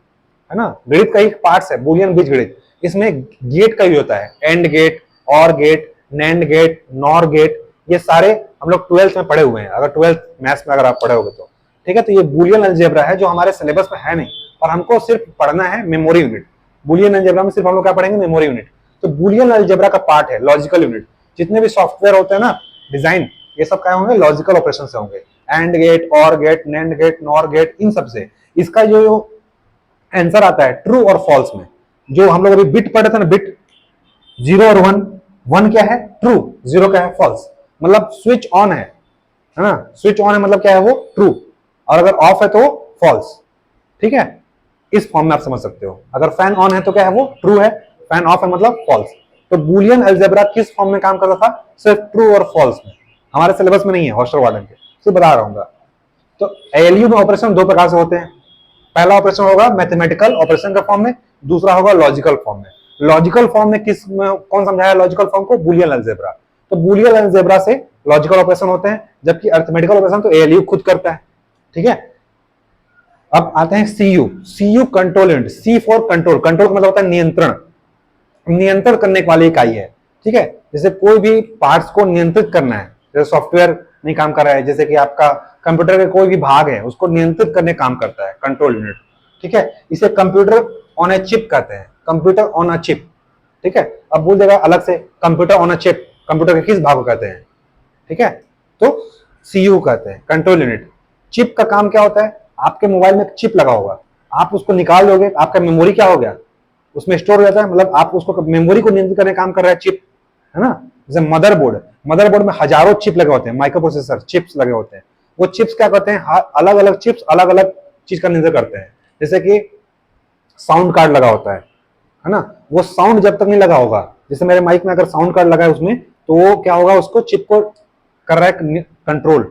है ना, गणित का एक पार्ट है बूलियन बीजगणित। इसमें गेट का यूज होता है, and gate, or gate, nand gate, nor gate, ये सारे हम लोग 12th में पढ़े हुए हैं, अगर 12th मैथ्स में अगर आप पढ़े होगे तो, ठीक है। तो ये बूलियन अलजेब्रा है जो हमारे सिलेबस में है नहीं, और हमको सिर्फ पढ़ना है मेमोरी यूनिट। बूलियन अलजेब्रा में सिर्फ हम लोग क्या पढ़ेंगे, मेमोरी यूनिट। तो बूलियन अलजेब्रा का पार्ट है लॉजिकल यूनिट। जितने भी सॉफ्टवेयर होते हैं ना, डिजाइन, ये सब क्या होंगे, लॉजिकल ऑपरेशन से होंगे, and gate, or gate, nand gate, nor gate, इन सब से। इसका जो आंसर आता है ट्रू और फॉल्स में, जो हम लोग अभी बिट पढ़े थे ना, बिट 0 और 1, 1 क्या है, ट्रू, 0 क्या है, फॉल्स। मतलब स्विच ऑन है ना, स्विच ऑन है मतलब क्या है, वो ट्रू, और अगर ऑफ है तो फॉल्स, ठीक है। इस फॉर्म में आप समझ सकते हो, अगर फैन ऑन है तो क्या है, वो ट्रू है, फैन ऑफ है मतलब फॉल्स। तो बूलियन अलजेब्रा किस फॉर्म में काम करता था, सिर्फ ट्रू और फॉल्स में। हमारे सिलेबस में नहीं है, हॉस्टल वार्डन के, सिर्फ बता रहा हूँ। तो एएलयू में ऑपरेशन दो प्रकार से होते हैं, पहला ऑपरेशन होगा मैथमेटिकल ऑपरेशन के फॉर्म में, दूसरा होगा लॉजिकल फॉर्म में। लॉजिकल फॉर्म में किस में कौन समझाया लॉजिकल फॉर्म को, बूलियन अलजेब्रा। तो बूलियन अलजेब्रा से लॉजिकल ऑपरेशन होते हैं, जबकि अरिथमेटिकल ऑपरेशन तो एएलयू खुद करता है, ठीक है। अब आते हैं CU, CU control unit, C for control, control का मतलब होता है नियंत्रण, नियंत्रण करने वाली इकाई है, ठीक है। जैसे कोई भी पार्ट्स को नियंत्रित करना है, जैसे सॉफ्टवेयर नहीं काम कर रहा है, जैसे कि आपका कंप्यूटर के कोई भी भाग है उसको नियंत्रित करने काम करता है कंट्रोल यूनिट, ठीक है। इसे कंप्यूटर ऑन ए चिप कहते हैं, कंप्यूटर ऑन अ चिप, ठीक है। अब बोल देगा अलग से, computer on a chip computer के किस भाग को कहते हैं, ठीक है। तो सीयू कहते हैं, कंट्रोल यूनिट। चिप का काम क्या होता है, आपके मोबाइल में चिप लगा होगा, आप उसको निकाल दोगे, आपका मेमोरी क्या हो गया, उसमें स्टोर हो जाता है, मतलब आप उसको मेमोरी को नियंत्रित करने काम कर रहा है चिप, है ना। जैसे मदरबोर्ड, मदरबोर्ड में हजारों चिप लगे होते हैं, माइक्रो प्रोसेसर चिप्स लगे होते हैं। वो चिप्स क्या करते हैं, अलग अलग चिप्स अलग अलग चीज का नियंत्रण करते हैं। जैसे कि साउंड कार्ड लगा होता है ना, वो साउंड जब तक नहीं लगा होगा, जैसे मेरे माइक में अगर साउंड कार्ड लगा है उसमें, तो वो क्या होगा, उसको चिप को कर रहा है कंट्रोल,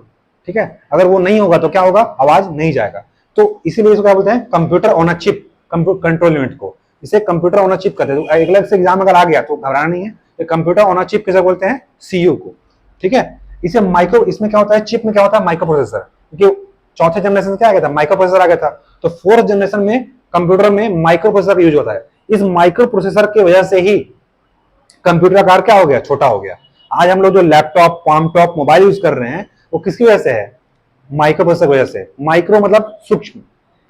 ठीक है। अगर वो नहीं होगा तो क्या होगा, आवाज नहीं जाएगा। तो इसीलिए इसको क्या बोलते हैं, computer on a chip, control unit को इसे कंप्यूटर ऑन अ चिप कहते हैं। एक अलग से एग्जाम अगर आ गया तो घबराना नहीं है, कंप्यूटर ऑन अ चिप कैसे बोलते हैं, सीयू को, ठीक है। इसे माइक्रो, इसमें क्या होता है, चिप में क्या होता है, माइक्रो प्रोसेसर, क्योंकि चौथे जनरेशन क्या आ गया था, माइक्रो प्रोसेसर आ गया था। तो फोर्थ जनरेशन में कंप्यूटर में माइक्रो प्रोसेसर यूज होता है। इस माइक्रो प्रोसेसर की वजह से ही कंप्यूटर आकार क्या हो गया, छोटा हो गया। आज हम लोग जो लैपटॉप, पामटॉप, मोबाइल यूज कर रहे हैं, वो किसकी वजह से है, माइक्रो प्रोसेसर की वजह से। माइक्रो मतलब सूक्ष्म,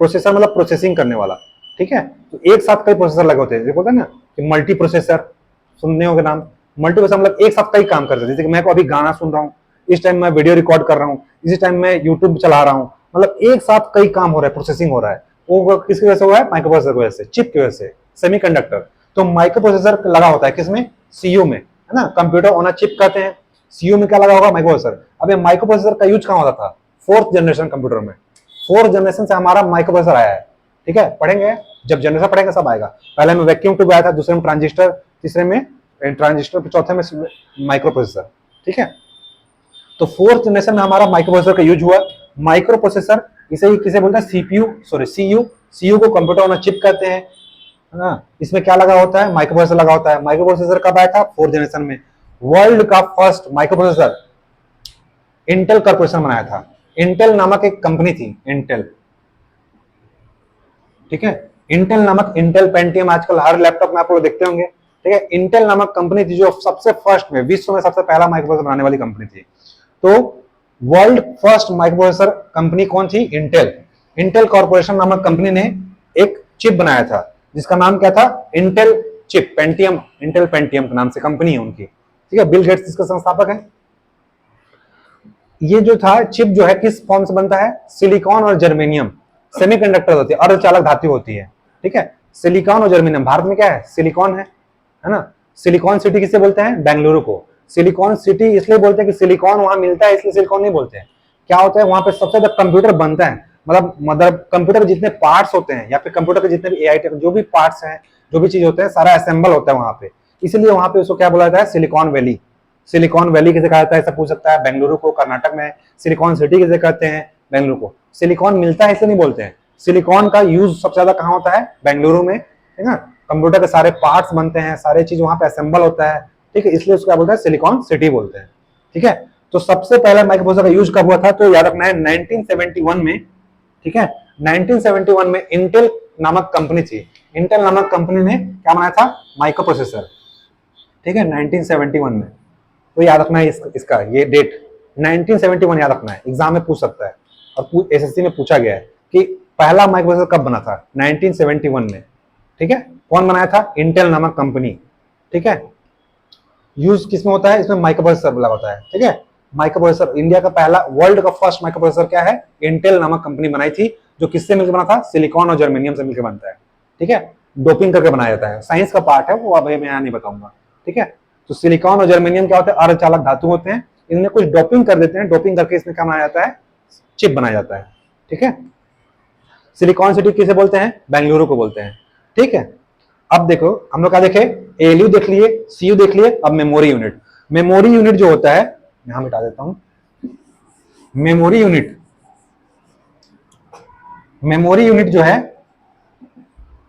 प्रोसेसर मतलब प्रोसेसिंग करने वाला, ठीक है। तो एक साथ कई प्रोसेसर लगे होते हैं, बोलते हैं ना कि मल्टी प्रोसेसर, सुनने होगा नाम, मल्टी प्रोसेसर मतलब एक साथ कई काम करते हैं। जैसे कि मैं अभी गाना सुन रहा हूँ, इस टाइम मैं वीडियो रिकॉर्ड कर रहा हूँ, इसी टाइम मैं यूट्यूब चला रहा हूँ, मतलब एक साथ कई काम हो रहा है, प्रोसेसिंग हो रहा है। वो किसकी वजह से हुआ है? माइक्रो प्रोसेसर की वजह से, चिप की वजह से, सेमीकंडक्टर। तो माइक्रो प्रोसेसर लगा होता है किसमें? सीयू में, है ना, कंप्यूटर ऑन अ चिप कहते हैं। सीयू में क्या लगा होगा? Micro processor. अब ये माइक्रो प्रोसेसर का यूज कहाँ होता था? फोर्थ जनरेशन कंप्यूटर में। फोर्थ जनरेशन से हमारा माइक्रो प्रोसेसर आया है, ठीक है, पढ़ेंगे जब जनरेशन पढ़ेंगे सब आएगा। पहले में वैक्यूम ट्यूब आया था, दूसरे में ट्रांजिस्टर, तीसरे में ट्रांजिस्टर, चौथे में माइक्रो प्रोसेसर, ठीक है। तो फोर्थ जनरेशन में हमारा माइक्रो प्रोसेसर का यूज हुआ। माइक्रो प्रोसेसर इसे ही किसे बोलते हैं? CPU, sorry CU. सीयू को कंप्यूटर ऑन अ चिप कहते हैं, है ना। इसमें क्या लगा होता है? माइक्रो प्रोसेसर लगा होता है। माइक्रो प्रोसेसर कब आया था? फोर्थ जनरेशन में। वर्ल्ड का first micro processor Intel corporation बनाया था। इंटेल नामक एक कंपनी थी, इंटेल, ठीक है। इंटेल नामक, इंटेल पेंटियम आजकल हर लैपटॉप में आप लोग देखते होंगे, ठीक है। इंटेल नामक कंपनी थी जो सबसे फर्स्ट में, विश्व में सबसे पहला माइक्रो प्रोसेसर बनाने वाली कंपनी थी। तो world first micro processor company कौन थी? इंटेल। इंटेल कॉर्पोरेशन नामक कंपनी ने एक चिप बनाया था जिसका नाम क्या था? Intel chip, Pentium, Intel Pentium के नाम से कंपनी है उनकी, ठीक है। बिल गेट्स इसका संस्थापक है। ये जो था चिप जो है किस फॉर्म से बनता है? सिलिकॉन और जर्मेनियम, सेमीकंडक्टर होती है, अर्धचालक धातु होती है, ठीक है। सिलिकॉन और जर्मेनियम, भारत में क्या है? सिलिकॉन है ना। सिलिकॉन सिटी किसे बोलते हैं? बेंगलुरु को। सिलिकॉन सिटी इसलिए बोलते हैं कि सिलिकॉन वहां मिलता है, इसलिए सिलिकॉन नहीं बोलते हैं। क्या होता है वहां पे? सबसे ज्यादा कंप्यूटर बनता है, मतलब मदर कंप्यूटर के जितने पार्ट्स होते हैं या फिर कंप्यूटर के जितने भी एआई जो भी पार्ट्स हैं, जो भी चीज होते हैं, सारा असेंबल होता है वहां पे। इसलिए वहां पे उसको क्या बोला जाता है? Silicon valley. सिलिकॉन वैली किसे कहा जाता है? ऐसा पूछ सकता है। बेंगलुरु को कर्नाटक में। सिलिकॉन सिटी किसे कहते हैं? बेंगलुरु को। सिलिकॉन मिलता है इसलिए नहीं बोलते हैं। सिलिकॉन का यूज सबसे ज्यादा कहाँ होता है? बेंगलुरु में, है ना। कंप्यूटर के सारे पार्ट्स बनते हैं, सारे चीज वहां पे असेंबल होता है, ठीक है, इसलिए उसको क्या बोलते हैं? सिलिकॉन सिटी बोलते हैं, ठीक है। तो सबसे पहला माइक्रो प्रोसेसर का यूज कब हुआ था? तो याद रखना है 1971 में, ठीक है। 1971 में इंटेल नामक कंपनी थी। इंटेल नामक कंपनी ने क्या बनाया था? माइक्रो प्रोसेसर, ठीक है, 1971 में। तो याद रखना है इसका ये डेट 1971 याद रखना है, एग्जाम में पूछ सकता है और एसएससी में पूछा गया है कि पहला माइक्रो प्रोसेसर कब बना था? 1971 में, ठीक है। कौन बनाया था? इंटेल नामक कंपनी, ठीक है। यूज किसमें होता है? इसमें माइक्रो प्रोसेसर लगा होता है, ठीक है। माइक्रो प्रोसेसर, इंडिया का पहला, वर्ल्ड का फर्स्ट माइक्रो प्रोसेसर क्या है? इंटेल नामक कंपनी बनाई थी, जो किससे मिलकर बना था? सिलिकॉन और जर्मेनियम से मिलकर बनता है, ठीक है। डोपिंग करके बनाया जाता है, साइंस का पार्ट है वो, अब मैं यहाँ नहीं बताऊंगा, ठीक है। तो सिलिकॉन और जर्मेनियम क्या होते हैं? अर्धचालक धातु होते हैं। इनमें कुछ डोपिंग कर देते हैं, डोपिंग करके इसमें क्या बनाया जाता है? चिप बनाया जाता है, ठीक है। सिलिकॉन सिटी किसे बोलते हैं? बेंगलुरु को बोलते हैं, ठीक है। अब देखो हम लोग क्या देखे? एलयू देख लिए, सीयू देख लिए, अब मेमोरी यूनिट। मेमोरी यूनिट जो होता है, यहां मिटा देता हूं। मेमोरी यूनिट, मेमोरी यूनिट जो है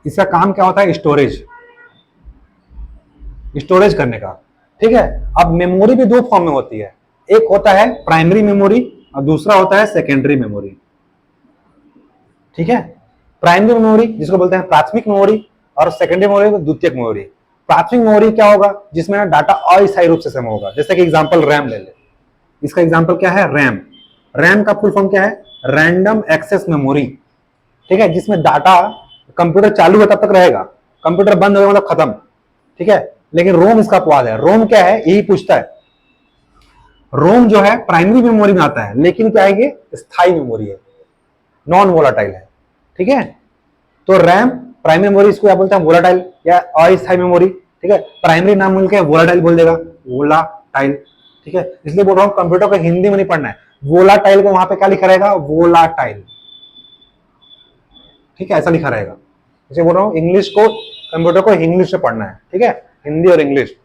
इसका काम क्या होता है? स्टोरेज, स्टोरेज करने का, ठीक है। अब मेमोरी भी दो फॉर्म में होती है, एक होता है प्राइमरी मेमोरी और दूसरा होता है सेकेंडरी मेमोरी, ठीक है। प्राइमरी मेमोरी जिसको बोलते हैं प्राथमिक मेमोरी, और सेकेंडरी मेमोरी को द्वितीयक मेमोरी। प्राथमिक मेमोरी क्या होगा? जिसमें ना डाटा अस्थायी रूप से सेव होगा, जैसे कि एग्जांपल रैम ले ले। इसका एग्जांपल क्या है? रैम। रैम का फुल फॉर्म क्या है? रैंडम एक्सेस मेमोरी, ठीक है, जिसमें डाटा कंप्यूटर चालू है तब तक रहेगा, कंप्यूटर बंद हो गया मतलब खत्म, ठीक है। लेकिन रोम इसका अपवाद है। रोम क्या है? यही पूछता है। रोम जो है प्राइमरी मेमोरी में आता है, लेकिन क्या है? ये स्थायी मेमोरी है, नॉन वोलाटाइल है, ठीक है। तो रैम प्राइमरी मेमोरी, इसको क्या बोलते हैं? वोलाटाइल या अस्थायी मेमोरी, ठीक है। प्राइमरी नाम मिलकर वोलाटाइल बोल देगा, वोलाटाइल, ठीक है। इसलिए बोल रहा हूं कंप्यूटर को हिंदी में नहीं पढ़ना है, वोलाटाइल को वहां पे क्या लिखा रहेगा? वोलाटाइल, ठीक है, ऐसा लिखा रहेगा। इसे बोल रहा हूं इंग्लिश को, कंप्यूटर को इंग्लिश से पढ़ना है, ठीक है, हिंदी और इंग्लिश।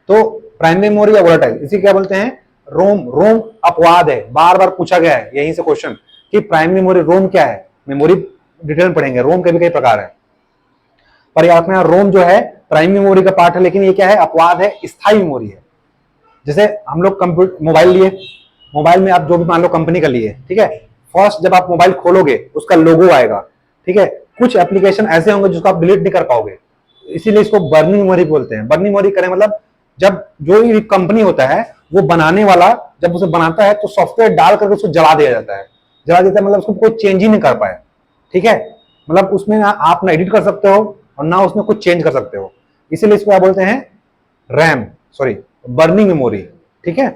तो प्राइमरी मेमोरी या वोलाटाइल, इसी क्या बोलते हैं? रोम। रोम अपवाद है, बार बार पूछा गया है यहीं से क्वेश्चन कि प्राइमरी मेमोरी रोम क्या है। मेमोरी डिटेल में पढ़ेंगे, रोम के भी कई प्रकार है, पर याद रखना रोम जो है प्राइमरी मेमोरी का पार्ट है, लेकिन ये क्या है? अपवाद है, स्थायी मेमोरी है। जैसे हम लोग कंप्यूटर मोबाइल लिए, मोबाइल में आप जो भी मान लो कंपनी का लिए, ठीक है, फर्स्ट जब आप मोबाइल खोलोगे उसका लोगो आएगा, ठीक है। कुछ एप्लीकेशन ऐसे होंगे जिसको आप डिलीट नहीं कर पाओगे, इसीलिए इसको बर्निंग मेमोरी बोलते हैं। बर्निंग मेमोरी करें मतलब जब जो भी कंपनी होता है वो बनाने वाला जब उसे बनाता है तो सॉफ्टवेयर डाल करके उसको जला दिया जाता है। जला देता है मतलब उसको कोई चेंज ही नहीं कर पाए, ठीक है। मतलब उसमें ना आप ना एडिट कर सकते हो और ना उसमें कुछ चेंज कर सकते हो, इसीलिए इसको क्या बोलते हैं? रैम, सॉरी, बर्निंग मेमोरी, ठीक है।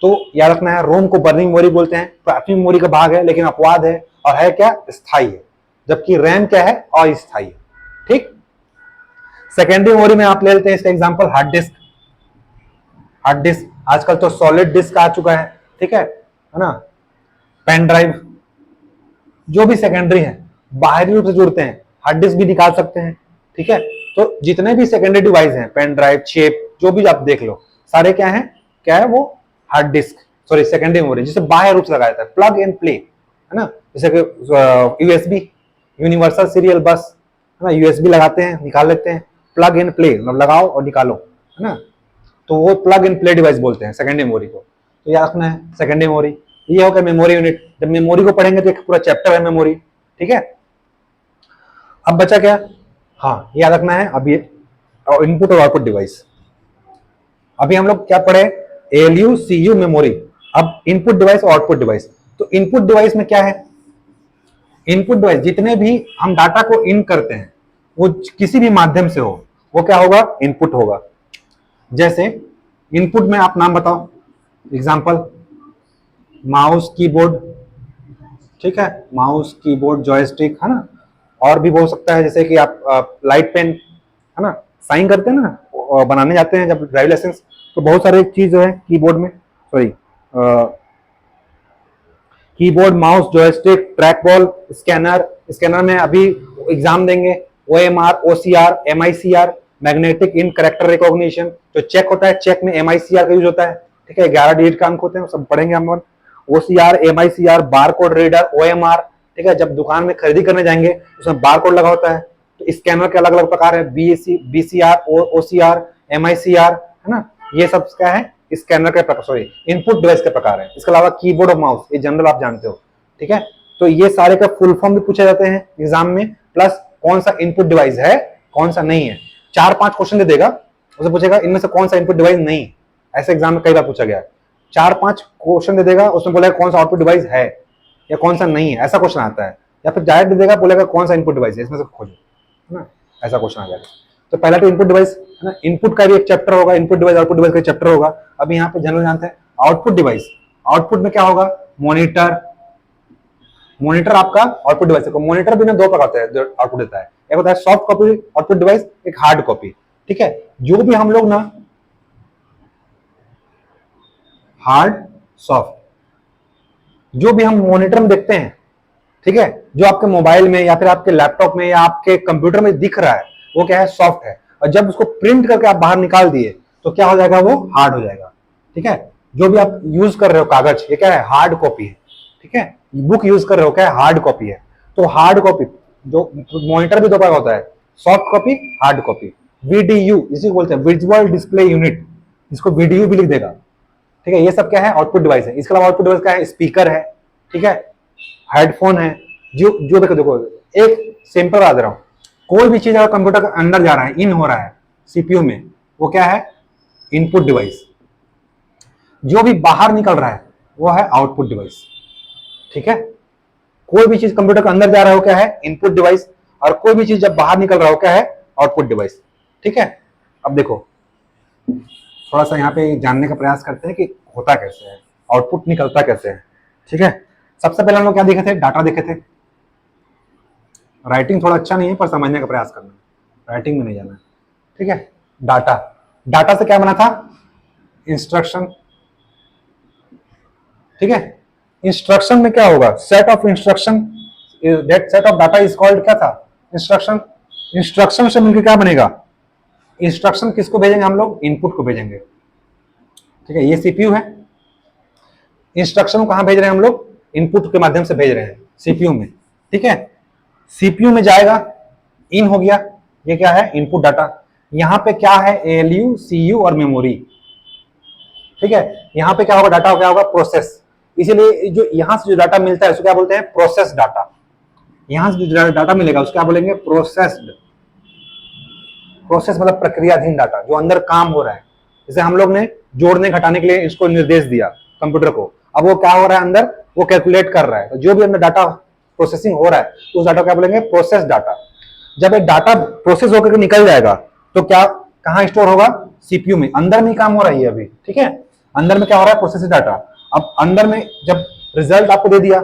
तो याद रखना है, रोम को बर्निंग मेमोरी बोलते हैं, प्राथमिक मेमोरी का भाग है लेकिन अपवाद है, और है क्या, स्थायी है, जबकि रैम क्या है, अस्थायी है। ठीक। सेकेंडरी मेमोरी में आप ले लेते हैं इसका example hard disk. Hard disk आजकल तो सॉलिड डिस्क आ चुका है, ठीक है ना। पेन ड्राइव, जो भी सेकेंडरी है बाहरी रूप से जुड़ते हैं, हार्ड डिस्क भी निकाल सकते हैं, ठीक है। तो जितने भी सेकेंडरी डिवाइस हैं, पेन ड्राइव, चिप, जो भी आप देख लो, सारे क्या है, क्या है वो, hard disk, sorry secondary memory, जिसे बाह्य रूप से लगाया जाता है, प्लग एंड प्ले, है ना। जैसे कि यूएसबी, यूनिवर्सल सीरियल बस, है ना, यूएसबी लगाते हैं, निकाल लेते हैं, प्लग एंड प्ले मतलब लगाओ और निकालो, है ना। तो वो प्लग एंड प्ले डिवाइस बोलते हैं सेकेंडरी मेमोरी को। तो याद रखना है सेकेंडरी मेमोरी। ये हो गया मेमोरी यूनिट। जब मेमोरी को पढ़ेंगे तो एक पूरा चैप्टर है मेमोरी, ठीक है। अब बचा क्या, हाँ याद रखना है, अब ये इनपुट और आउटपुट डिवाइस। अभी हम लोग क्या पढ़े, एएलयू, सीयू, मेमोरी। अब इनपुट डिवाइस और आउटपुट डिवाइस। तो इनपुट डिवाइस में क्या है, इनपुट डिवाइस जितने भी हम डाटा को इन करते हैं वो किसी भी माध्यम से हो, वो क्या होगा, इनपुट होगा। जैसे इनपुट में आप नाम बताओ, एग्जांपल माउस, कीबोर्ड, ठीक है, माउस, कीबोर्ड, जॉयस्टिक, है ना। और भी हो सकता है, जैसे कि आप लाइट पेन, है ना, साइन करते हैं ना, बनाने जाते हैं जब ड्राइविंग लाइसेंस, तो बहुत सारे चीज है कीबोर्ड में, sorry keyboard, mouse, joystick, track ball, scanner. Scanner में अभी एग्जाम देंगे, ओएमआर, ओसीआर, एमआईसीआर, मैग्नेटिक इन कैरेक्टर रिकॉग्निशन, जो चेक होता है, चेक में एमआईसीआर का यूज होता है, ठीक है। 11 डिजिट का अंक होते हैं, सब पढ़ेंगे हम। OCR, MICR, barcode reader, OMR, ठीक है। जब दुकान में खरीदी करने जाएंगे उसमें बारकोड लगा होता है। तो स्कैनर के अलग अलग प्रकार है, बीएसी, बीसीआर, ओसीआर, एमआईसीआर, है ना। ये सब क्या है, स्कैनर के प्रकार, सॉरी इनपुट डिवाइस के प्रकार है। इसके अलावा कीबोर्ड और माउस, ये जनरल आप जानते हो, ठीक है। तो ये सारे का फुल फॉर्म भी पूछे जाते हैं एग्जाम में, प्लस कौन सा इनपुट डिवाइस है, कौन सा नहीं है। 4-5 क्वेश्चन दे देगा, उसे पूछेगा इनमें से कौन सा इनपुट डिवाइस नहीं। ऐसे एग्जाम में कई बार पूछा गया है। 4-5 क्वेश्चन दे देगा, उसमें बोलेगा कौन सा आउटपुट डिवाइस है या कौन सा नहीं है, ऐसा क्वेश्चन आता है। या फिर डायरेक्ट दे देगा, बोलेगा कौन सा इनपुट डिवाइस है, इसमें से खोजो, है ना, ऐसा क्वेश्चन आ जाएगा। तो पहला तो इनपुट डिवाइस, है ना, इनपुट का भी एक चैप्टर होगा, इनपुट डिवाइस, आउटपुट डिवाइस का चैप्टर होगा। अभी यहाँ पे जनरल जानते हैं आउटपुट डिवाइस। आउटपुट में क्या होगा, मॉनिटर, मॉनिटर आपका आउटपुट डिवाइस है। मॉनिटर भी ना दो प्रकार होता है, आउटपुट देता है, एक होता है सॉफ्ट कॉपी आउटपुट डिवाइस, एक हार्ड कॉपी, ठीक है। जो भी हम लोग ना हार्ड, सॉफ्ट, जो भी हम मॉनिटर में देखते हैं, ठीक है, जो आपके मोबाइल में या फिर आपके लैपटॉप में या आपके कंप्यूटर में दिख रहा है, वो क्या है, सॉफ्ट है। और जब उसको प्रिंट करके आप बाहर निकाल दिए तो क्या हो जाएगा, वो हार्ड हो जाएगा, ठीक है। जो भी आप यूज कर रहे हो कागज, ये क्या है, हार्ड कॉपी है, ठीक है। बुक यूज कर रहे हो, क्या है, हार्ड कॉपी है। तो हार्ड कॉपी, जो मॉनिटर भी दो प्रकार होता है, soft copy, hard copy. VDU इसी को बोलते हैं, विजुअल डिस्प्ले यूनिट, इसको वीडीयू भी लिख देगा, ठीक है। ये सब क्या है, आउटपुट डिवाइस है। इसके अलावा आउटपुट डिवाइस क्या है, स्पीकर है, ठीक है, हेडफोन है। जो जो देखो देखो एक सिंपल बात दे रहा हूं, कोई भी चीज अगर कंप्यूटर के अंदर जा रहा है, इन हो रहा है सीपीयू में, वो क्या है, इनपुट डिवाइस। जो भी बाहर निकल रहा है वो है आउटपुट डिवाइस, ठीक है। कोई भी चीज कंप्यूटर के अंदर जा रहा है वो क्या है, इनपुट डिवाइस, और कोई भी चीज जब बाहर निकल रहा हो क्या है, आउटपुट डिवाइस, ठीक है। अब देखो थोड़ा सा यहाँ पे जानने का प्रयास करते हैं कि होता कैसे है, आउटपुट निकलता कैसे है, ठीक है। सबसे पहले हम लोग क्या देखे थे, डाटा देखे थे। राइटिंग थोड़ा अच्छा नहीं है पर समझने का प्रयास करना, राइटिंग में नहीं जाना, ठीक है। डाटा, डाटा से क्या बना था, इंस्ट्रक्शन, ठीक है। इंस्ट्रक्शन में क्या होगा, set of instruction, that set of data is called क्या था, इंस्ट्रक्शन। इंस्ट्रक्शन से मिलकर क्या बनेगा, इंस्ट्रक्शन किसको भेजेंगे हम लोग, इनपुट को भेजेंगे, ठीक है। ये सीपीयू है, इंस्ट्रक्शन को कहां भेज रहे हैं हम लोग, इनपुट के माध्यम से भेज रहे हैं सीपीयू में, ठीक है। सीपीयू में जाएगा, इन हो गया, ये क्या है, इनपुट डाटा। यहां पे क्या है, एएलयू, सीयू और मेमोरी, ठीक है। यहां पे क्या होगा, डाटा क्या होगा, प्रोसेस। इसीलिए जो यहां से जो डाटा मिलता है उसको क्या बोलते हैं, प्रोसेस डाटा। यहां से जो डाटा मिलेगा उसको क्या बोलेंगे, प्रोसेस्ड। प्रोसेस मतलब प्रक्रियाधीन डाटा, जो अंदर काम हो रहा है। जैसे हम लोग ने जोड़ने घटाने के लिए इसको निर्देश दिया कंप्यूटर को, अब वो क्या हो रहा है अंदर, वो कैलकुलेट कर रहा है। तो जो भी अंदर डाटा प्रोसेसिंग हो रहा है उस डाटा को क्या बोलेंगे, प्रोसेस डाटा। जब एक डाटा प्रोसेस होकर के निकल जाएगा तो क्या कहां स्टोर होगा, सीपीयू में, अंदर में काम हो रहा है अभी, ठीक है। अंदर में क्या हो रहा है, प्रोसेसिंग डाटा। अब अंदर में जब रिजल्ट आपको दे दिया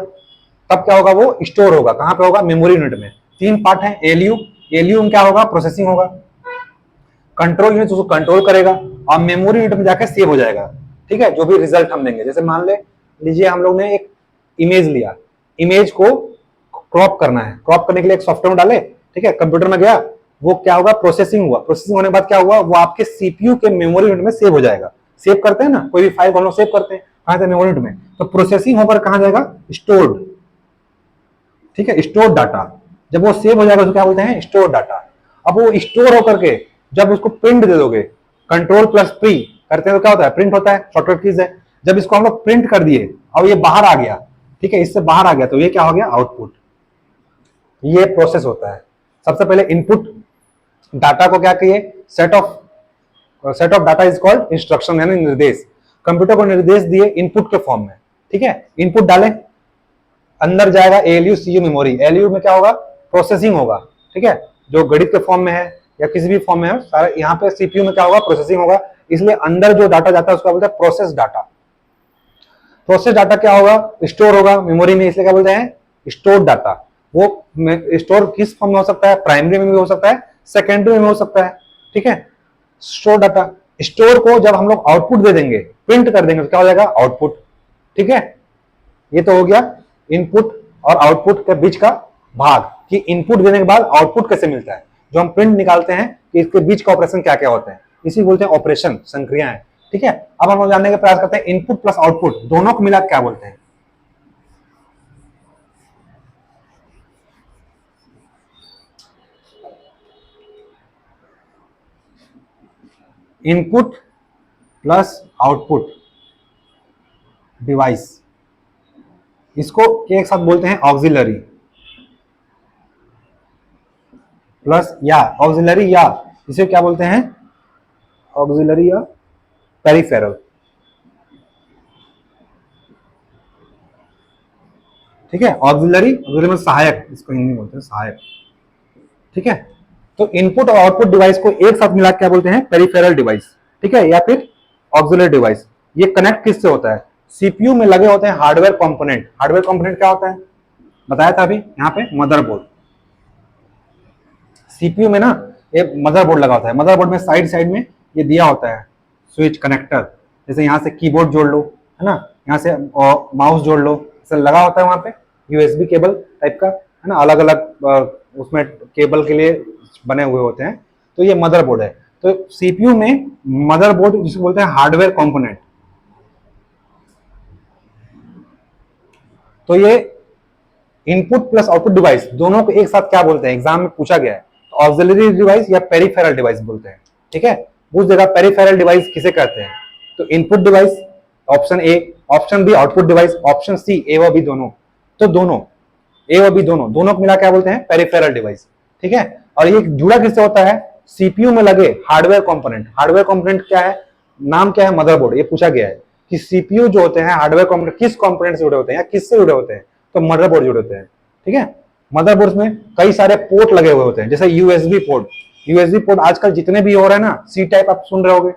तब क्या होगा, वो स्टोर होगा, कहां पे होगा, मेमोरी यूनिट में। तीन पार्ट है, एलयू, एलयू में क्या होगा, प्रोसेसिंग होगा, कंट्रोल यूनिट उसको कंट्रोल करेगा और मेमोरी यूनिट में जाकर सेव हो जाएगा। ठीक है, जो भी रिजल्ट हम देंगे, जैसे मान लीजिए हम लोग ने एक इमेज लिया, इमेज को क्रॉप करना है, क्रॉप करने के लिए एक सॉफ्टवेयर में डाले, ठीक है, कंप्यूटर में गया, वो क्या होगा, प्रोसेसिंग हुआ, प्रोसेसिंग होने के बाद क्या हुआ, वो आपके सीपीयू के मेमोरी यूनिट में सेव हो जाएगा। सेव करते हैं ना, कोई भी फाइल हम लोग सेव करते हैं, कहां से, मेमोरी यूनिट में। तो प्रोसेसिंग होकर कहां जाएगा, स्टोर्ड। ठीक है, स्टोर डाटा, जब वो सेव हो जाएगा तो क्या बोलते हैं, स्टोर डाटा। अब वो स्टोर होकर के जब उसको प्रिंट दे दोगे, कंट्रोल प्लस प्री करते हैं तो क्या होता है, प्रिंट होता है, शॉर्टकट कीज है। जब इसको हम लोग प्रिंट कर दिए, अब ये बाहर आ गया, ठीक है, इससे बाहर आ गया, तो ये क्या हो गया, आउटपुट। ये प्रोसेस होता है। सबसे पहले इनपुट डाटा को क्या कहिए, set of data is called instruction, यानी निर्देश। कंप्यूटर को निर्देश दिए इनपुट के फॉर्म में, ठीक है, इनपुट डाले, अंदर जाएगा एलयू सीयू मेमोरी, एलयू में क्या होगा, प्रोसेसिंग होगा, ठीक है, जो गणित के फॉर्म में है या किसी भी फॉर्म में है, सारा यहाँ पे सीपीयू में क्या होगा, प्रोसेसिंग होगा। इसलिए अंदर जो डाटा जाता है उसको बोलते हैं प्रोसेस डाटा। प्रोसेस डाटा क्या होगा, स्टोर होगा मेमोरी में, इसलिए क्या बोलते हैं, स्टोर डाटा। वो स्टोर किस फॉर्म में हो सकता है, प्राइमरी में भी हो सकता है, सेकेंडरी में हो सकता है, ठीक है, स्टोर डाटा। स्टोर को जब हम लोग आउटपुट दे देंगे, प्रिंट कर देंगे, तो क्या हो जाएगा, आउटपुट। ठीक है, ये तो हो गया इनपुट और आउटपुट के बीच का भाग, कि इनपुट देने के बाद आउटपुट कैसे मिलता है, जो हम प्रिंट निकालते हैं कि इसके बीच का ऑपरेशन क्या क्या होते हैं, इसी बोलते हैं ऑपरेशन, संक्रियाएं। ठीक है, अब हम लोग जानने का प्रयास करते हैं इनपुट प्लस आउटपुट दोनों को मिला क्या बोलते हैं। इनपुट प्लस आउटपुट डिवाइस, इसको एक साथ बोलते हैं ऑक्सिलरी प्लस या ऑक्सिलरी, या इसे क्या बोलते हैं, ऑक्सिलरी या पेरिफेरल। ठीक है, ऑक्सिलरी, ऑक्सिलरी में सहायक, इसको हिंदी में बोलते हैं सहायक। ठीक है, तो इनपुट और आउटपुट डिवाइस को एक साथ मिला क्या बोलते हैं, पेरिफेरल डिवाइस। ठीक है, या फिर ऑक्सिलरी डिवाइस। ये कनेक्ट किससे होता है, सीपीयू में लगे होते हैं हार्डवेयर कंपोनेंट। हार्डवेयर कंपोनेंट क्या होता है, बताया था अभी यहाँ पे, मदरबोर्ड। सीपीयू में ना एक मदरबोर्ड लगा होता है, मदरबोर्ड में साइड साइड में ये दिया होता है स्विच कनेक्टर, जैसे यहाँ से कीबोर्ड जोड़ लो, है ना, यहाँ से माउस जोड़ लो, ऐसा लगा होता है वहां पे, यूएसबी केबल टाइप का, है ना, अलग अलग उसमें केबल के लिए बने हुए होते हैं। तो ये मदरबोर्ड है। तो सीपीयू में मदरबोर्ड जिसको बोलते हैं हार्डवेयर कंपोनेंट। तो ये इनपुट प्लस आउटपुट डिवाइस दोनों को एक साथ क्या बोलते हैं, एग्जाम में पूछा गया है, ऑक्सिलरी डिवाइस या पेरिफेरल डिवाइस बोलते हैं। ठीक है, पूछ देगा पेरिफेरल डिवाइस किसे कहते हैं, तो input device option A, option B output device, option C A व बी दोनों। तो दोनों ए व बी दोनों को मिला क्या बोलते हैं, पेरिफेरल डिवाइस। ठीक है, और ये जुड़ा किससे होता है, सीपीयू में लगे हार्डवेयर कंपोनेंट। हार्डवेयर कंपोनेंट क्या है, नाम क्या है, मदरबोर्ड। ये पूछा गया है कि सीपीयू जो होते हैं हार्डवेयर कंपोनेंट किस कंपोनेंट से जुड़े होते हैं या किससे जुड़े होते हैं, तो मदरबोर्ड जुड़े होते हैं। ठीक है, मदरबोर्ड में कई सारे पोर्ट लगे हुए होते हैं, जैसे यूएसबी पोर्ट। यूएसबी पोर्ट आजकल जितने भी हो रहे हैं ना, सी टाइप आप सुन रहे होगे,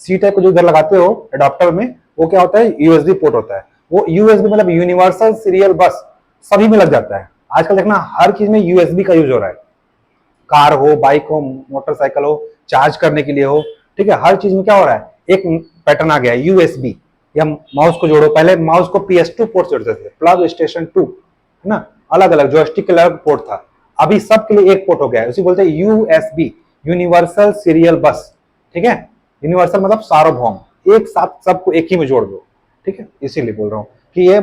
सी टाइप को जो इधर लगाते हो एडाप्टर में, वो क्या होता है, यूएसबी पोर्ट होता है। वो यूएसबी मतलब यूनिवर्सल सीरियल बस, सभी में लग जाता है। आजकल देखना हर चीज में यूएसबी का यूज हो रहा है, कार हो, बाइक हो, मोटरसाइकिल हो, चार्ज करने के लिए हो। ठीक है, हर चीज में क्या हो रहा है, एक पैटर्न आ गया है यूएसबी। या माउस को जोड़ो, पहले माउस को PS2 पोर्ट से जोड़ते थे, प्लग स्टेशन 2, है ना, अलग अलग जॉयस्टिक अलग पोर्ट था। अभी सब के लिए एक पोर्ट हो गया है, उसी बोलते हैं यूएसबी, यूनिवर्सल सीरियल बस। ठीक है, यूनिवर्सल मतलब सार्वभौम, एक साथ सबको एक ही में जोड़ दो। ठीक है, इसीलिए बोल रहा हूँ कि ये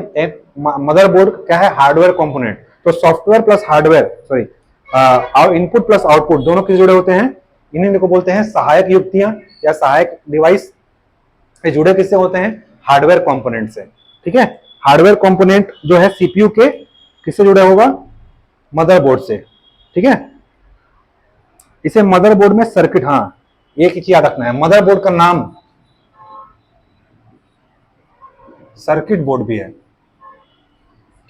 मदरबोर्ड क्या है, हार्डवेयर कंपोनेंट। तो software plus hardware, sorry, input plus output दोनों किस जुड़े होते हैं, इन्हीं को बोलते हैं सहायक युक्तियां या सहायक डिवाइस। जुड़े किससे होते हैं, हार्डवेयर कंपोनेंट से। ठीक है, हार्डवेयर कंपोनेंट जो है सीपीयू के किससे जुड़ा होगा, मदरबोर्ड से। ठीक है, इसे मदरबोर्ड में सर्किट, हाँ एक ही चीज याद रखना है, मदरबोर्ड का नाम सर्किट बोर्ड भी है।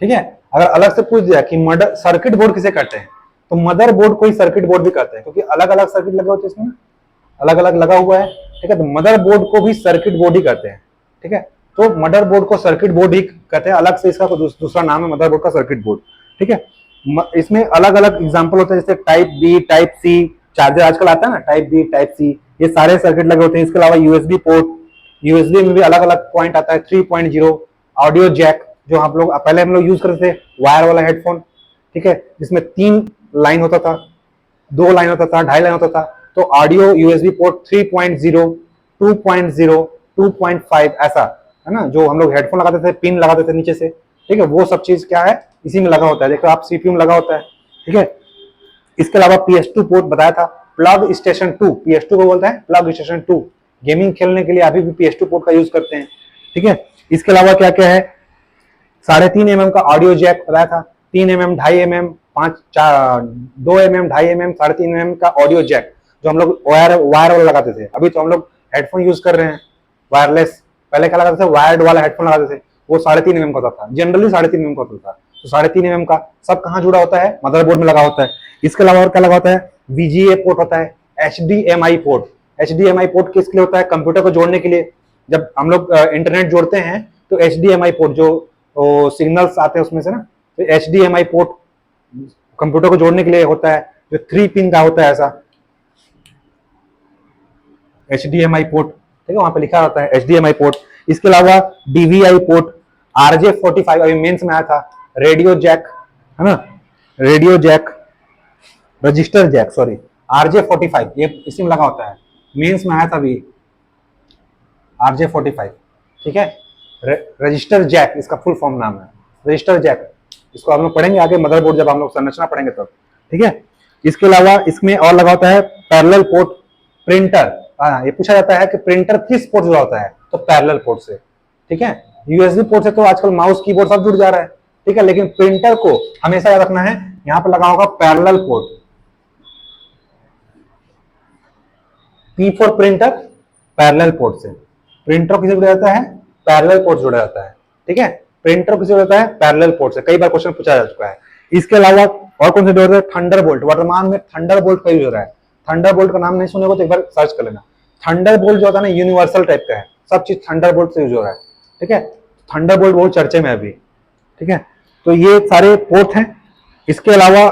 ठीक है, अगर अलग से पूछ दिया कि सर्किट बोर्ड किसे कहते हैं, तो मदरबोर्ड को ही सर्किट बोर्ड भी कहते हैं, क्योंकि अलग अलग सर्किट लगे होते हैं इसमें, अलग अलग लगा हुआ है। ठीक है, तो मदरबोर्ड को भी सर्किट बोर्ड ही कहते हैं। ठीक है। तो मदरबोर्ड को सर्किट बोर्ड ही कहते हैं, अलग से इसका दूसरा नाम है मदरबोर्ड का सर्किट बोर्ड, ठीक है। इसमें अलग अलग एग्जांपल होते हैं, जैसे type B, type C, charger आजकल आता है ना, टाइप बी, टाइप सी, ये सारे सर्किट लगे होते हैं। इसके अलावा यूएसबी पोर्ट, यूएसबी में भी अलग अलग पॉइंट आता है, 3.0, ऑडियो जैक, जो आप लोग पहले हम लोग यूज करते थे वायर वाला हेडफोन, ठीक है, जिसमें 3 लाइन होता था, 2 लाइन होता था, 2.5 लाइन होता था। तो ऑडियो यूएसबी पोर्ट 3.0, 2.0, 2.5 ऐसा है ना, जो हम लोग हेडफोन लगाते थे, पिन लगाते थे नीचे से, ठीक है, वो सब चीज क्या है इसी में लगा होता है। देखो आप सीपीयू में लगा होता है, ठीक है। इसके अलावा PS2 पोर्ट बताया था, प्लग स्टेशन 2, PS2 को बोलते हैं प्लग स्टेशन 2, गेमिंग खेलने के लिए अभी भी PS2 पोर्ट का यूज करते हैं, ठीक है। इसके अलावा क्या क्या है, 3.5 mm का ऑडियो जैक बताया था, 3 mm, 2.5 mm, 2 mm, 2.5 mm, 3.5 mm का ऑडियो जैक, जो हम लोग वायर वाला लगाते थे। अभी तो हम लोग हेडफोन यूज कर रहे हैं वायरलेस, पहले क्या लगाते थे वायर्ड वाला हेडफोन लगाते थे, वो 3.5 mm का होता था, जनरली 3.5 mm का होता था। तो 3.5 mm का सब कहाँ जुड़ा होता है, मदरबोर्ड में लगा होता है। इसके अलावा और क्या लगा होता है, VGA पोर्ट होता है, HDMI पोर्ट, HDMI पोर्ट किसके लिए होता है, कंप्यूटर को जोड़ने के लिए। जब हम लोग इंटरनेट जोड़ते हैं तो HDMI पोर्ट जो सिग्नल्स आते हैं उसमें से ना, तो HDMI पोर्ट कंप्यूटर को जोड़ने के लिए होता है, जो 3 पिन का होता है ऐसा HDMI पोर्ट, ठीक है, वहां पे लिखा होता है HDMI पोर्ट। इसके अलावा DVI पोर्ट, RJ45 अभी मेंस में आया था, रेडियो जैक है ना, radio jack, register jack, sorry RJ45 ये इसी में लगा होता है, मेंस में आया था अभी RJ45, ठीक है। रजिस्टर जैक इसका फुल फॉर्म नाम है, रजिस्टर जैक, इसको हम लोग पढ़ेंगे आगे मदरबोर्ड जब हम लोग संरचना पढ़ेंगे तब, ठीक है। इसके अलावा इसमें और लगा होता है पैरेलल पोर्ट, प्रिंटर, ये पूछा जाता है कि प्रिंटर किस पोर्ट जुड़ा होता है, तो पैरेलल पोर्ट से, ठीक है। यूएसबी पोर्ट से तो आजकल माउस कीबोर्ड सब जुड़ जा रहा है, ठीक है, लेकिन प्रिंटर को हमेशा याद रखना है, यहां पर लगा होगा parallel port, P for printer, parallel port से। प्रिंटर किसे जुड़ा जाता है, पैरेलल पोर्ट जुड़ा जाता है, ठीक है। प्रिंटर किसे जुड़ा जाता है, पैरेलल पोर्ट से, कई बार क्वेश्चन पूछा जा चुका है। इसके अलावा और कौन से जुड़ा है, थंडरबोल्ट, वर्तमान में थंडरबोल्ट का यूज हो रहा है। थंडरबोल्ट का नाम नहीं सुने को तो एक बार सर्च कर लेना। थंडरबोल्ट जो होता है ना, यूनिवर्सल टाइप का है, सब चीज थंडरबोल्ट से यूज हो रहा है, ठीक है। थंडरबोल्ट बहुत चर्चे में अभी, ठीक है। तो ये सारे पोर्ट हैं। इसके अलावा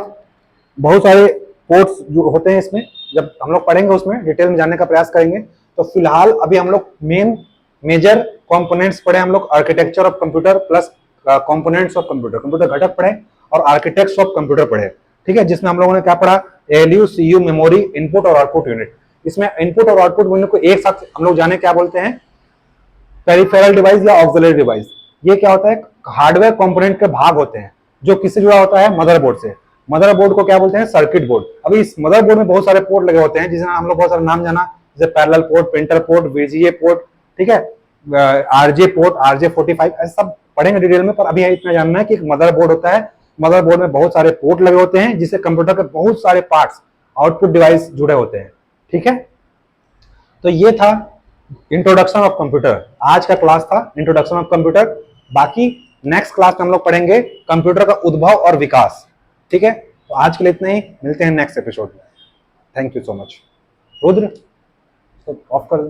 बहुत सारे पोर्ट्स जो होते हैं इसमें, जब हम लोग पढ़ेंगे उसमें डिटेल में जानने का प्रयास करेंगे। तो फिलहाल अभी हम लोग मेजर कंपोनेंट्स पढ़े, हम लोग architecture of computer plus components of computer, computer घटक पढ़े और आर्किटेक्ट्स ऑफ कंप्यूटर पढ़े, ठीक है। जिसमें हम लोगों ने क्या पढ़ा, ALU, CU, मेमोरी, इनपुट और आउटपुट यूनिट। इसमें इनपुट और आउटपुट यूनिट को एक साथ हम लोग जाने क्या बोलते हैं, पेरिफेरल डिवाइस या ऑक्सिलरी डिवाइस। ये क्या होता है, हार्डवेयर कंपोनेंट के भाग होते हैं जो किससे जुड़ा होता है, मदरबोर्ड से। मदरबोर्ड को क्या बोलते हैं, सर्किट बोर्ड। अभी इस मदरबोर्ड में बहुत सारे पोर्ट लगे होते हैं, जिसमें हम लोग बहुत सारे नाम जाना, जैसे parallel port, printer port, VGA port, ठीक है, RJ पोर्ट, RJ45, ऐसे सब पढ़ेंगे डिटेल में। पर अभी इतना जानना है कि एक मदरबोर्ड होता है, मदरबोर्ड में बहुत सारे पोर्ट लगे होते हैं, जिससे कंप्यूटर के बहुत सारे पार्ट्स, आउटपुट डिवाइस जुड़े होते हैं, ठीक है। तो ये था इंट्रोडक्शन ऑफ कंप्यूटर, आज का क्लास था इंट्रोडक्शन ऑफ कंप्यूटर। बाकी नेक्स्ट क्लास में हम लोग पढ़ेंगे कंप्यूटर का उद्भव और विकास, ठीक है। तो आज के लिए इतना ही, मिलते हैं नेक्स्ट एपिसोड में। Thank you so much. Rudra, तो ऑफ कर दो।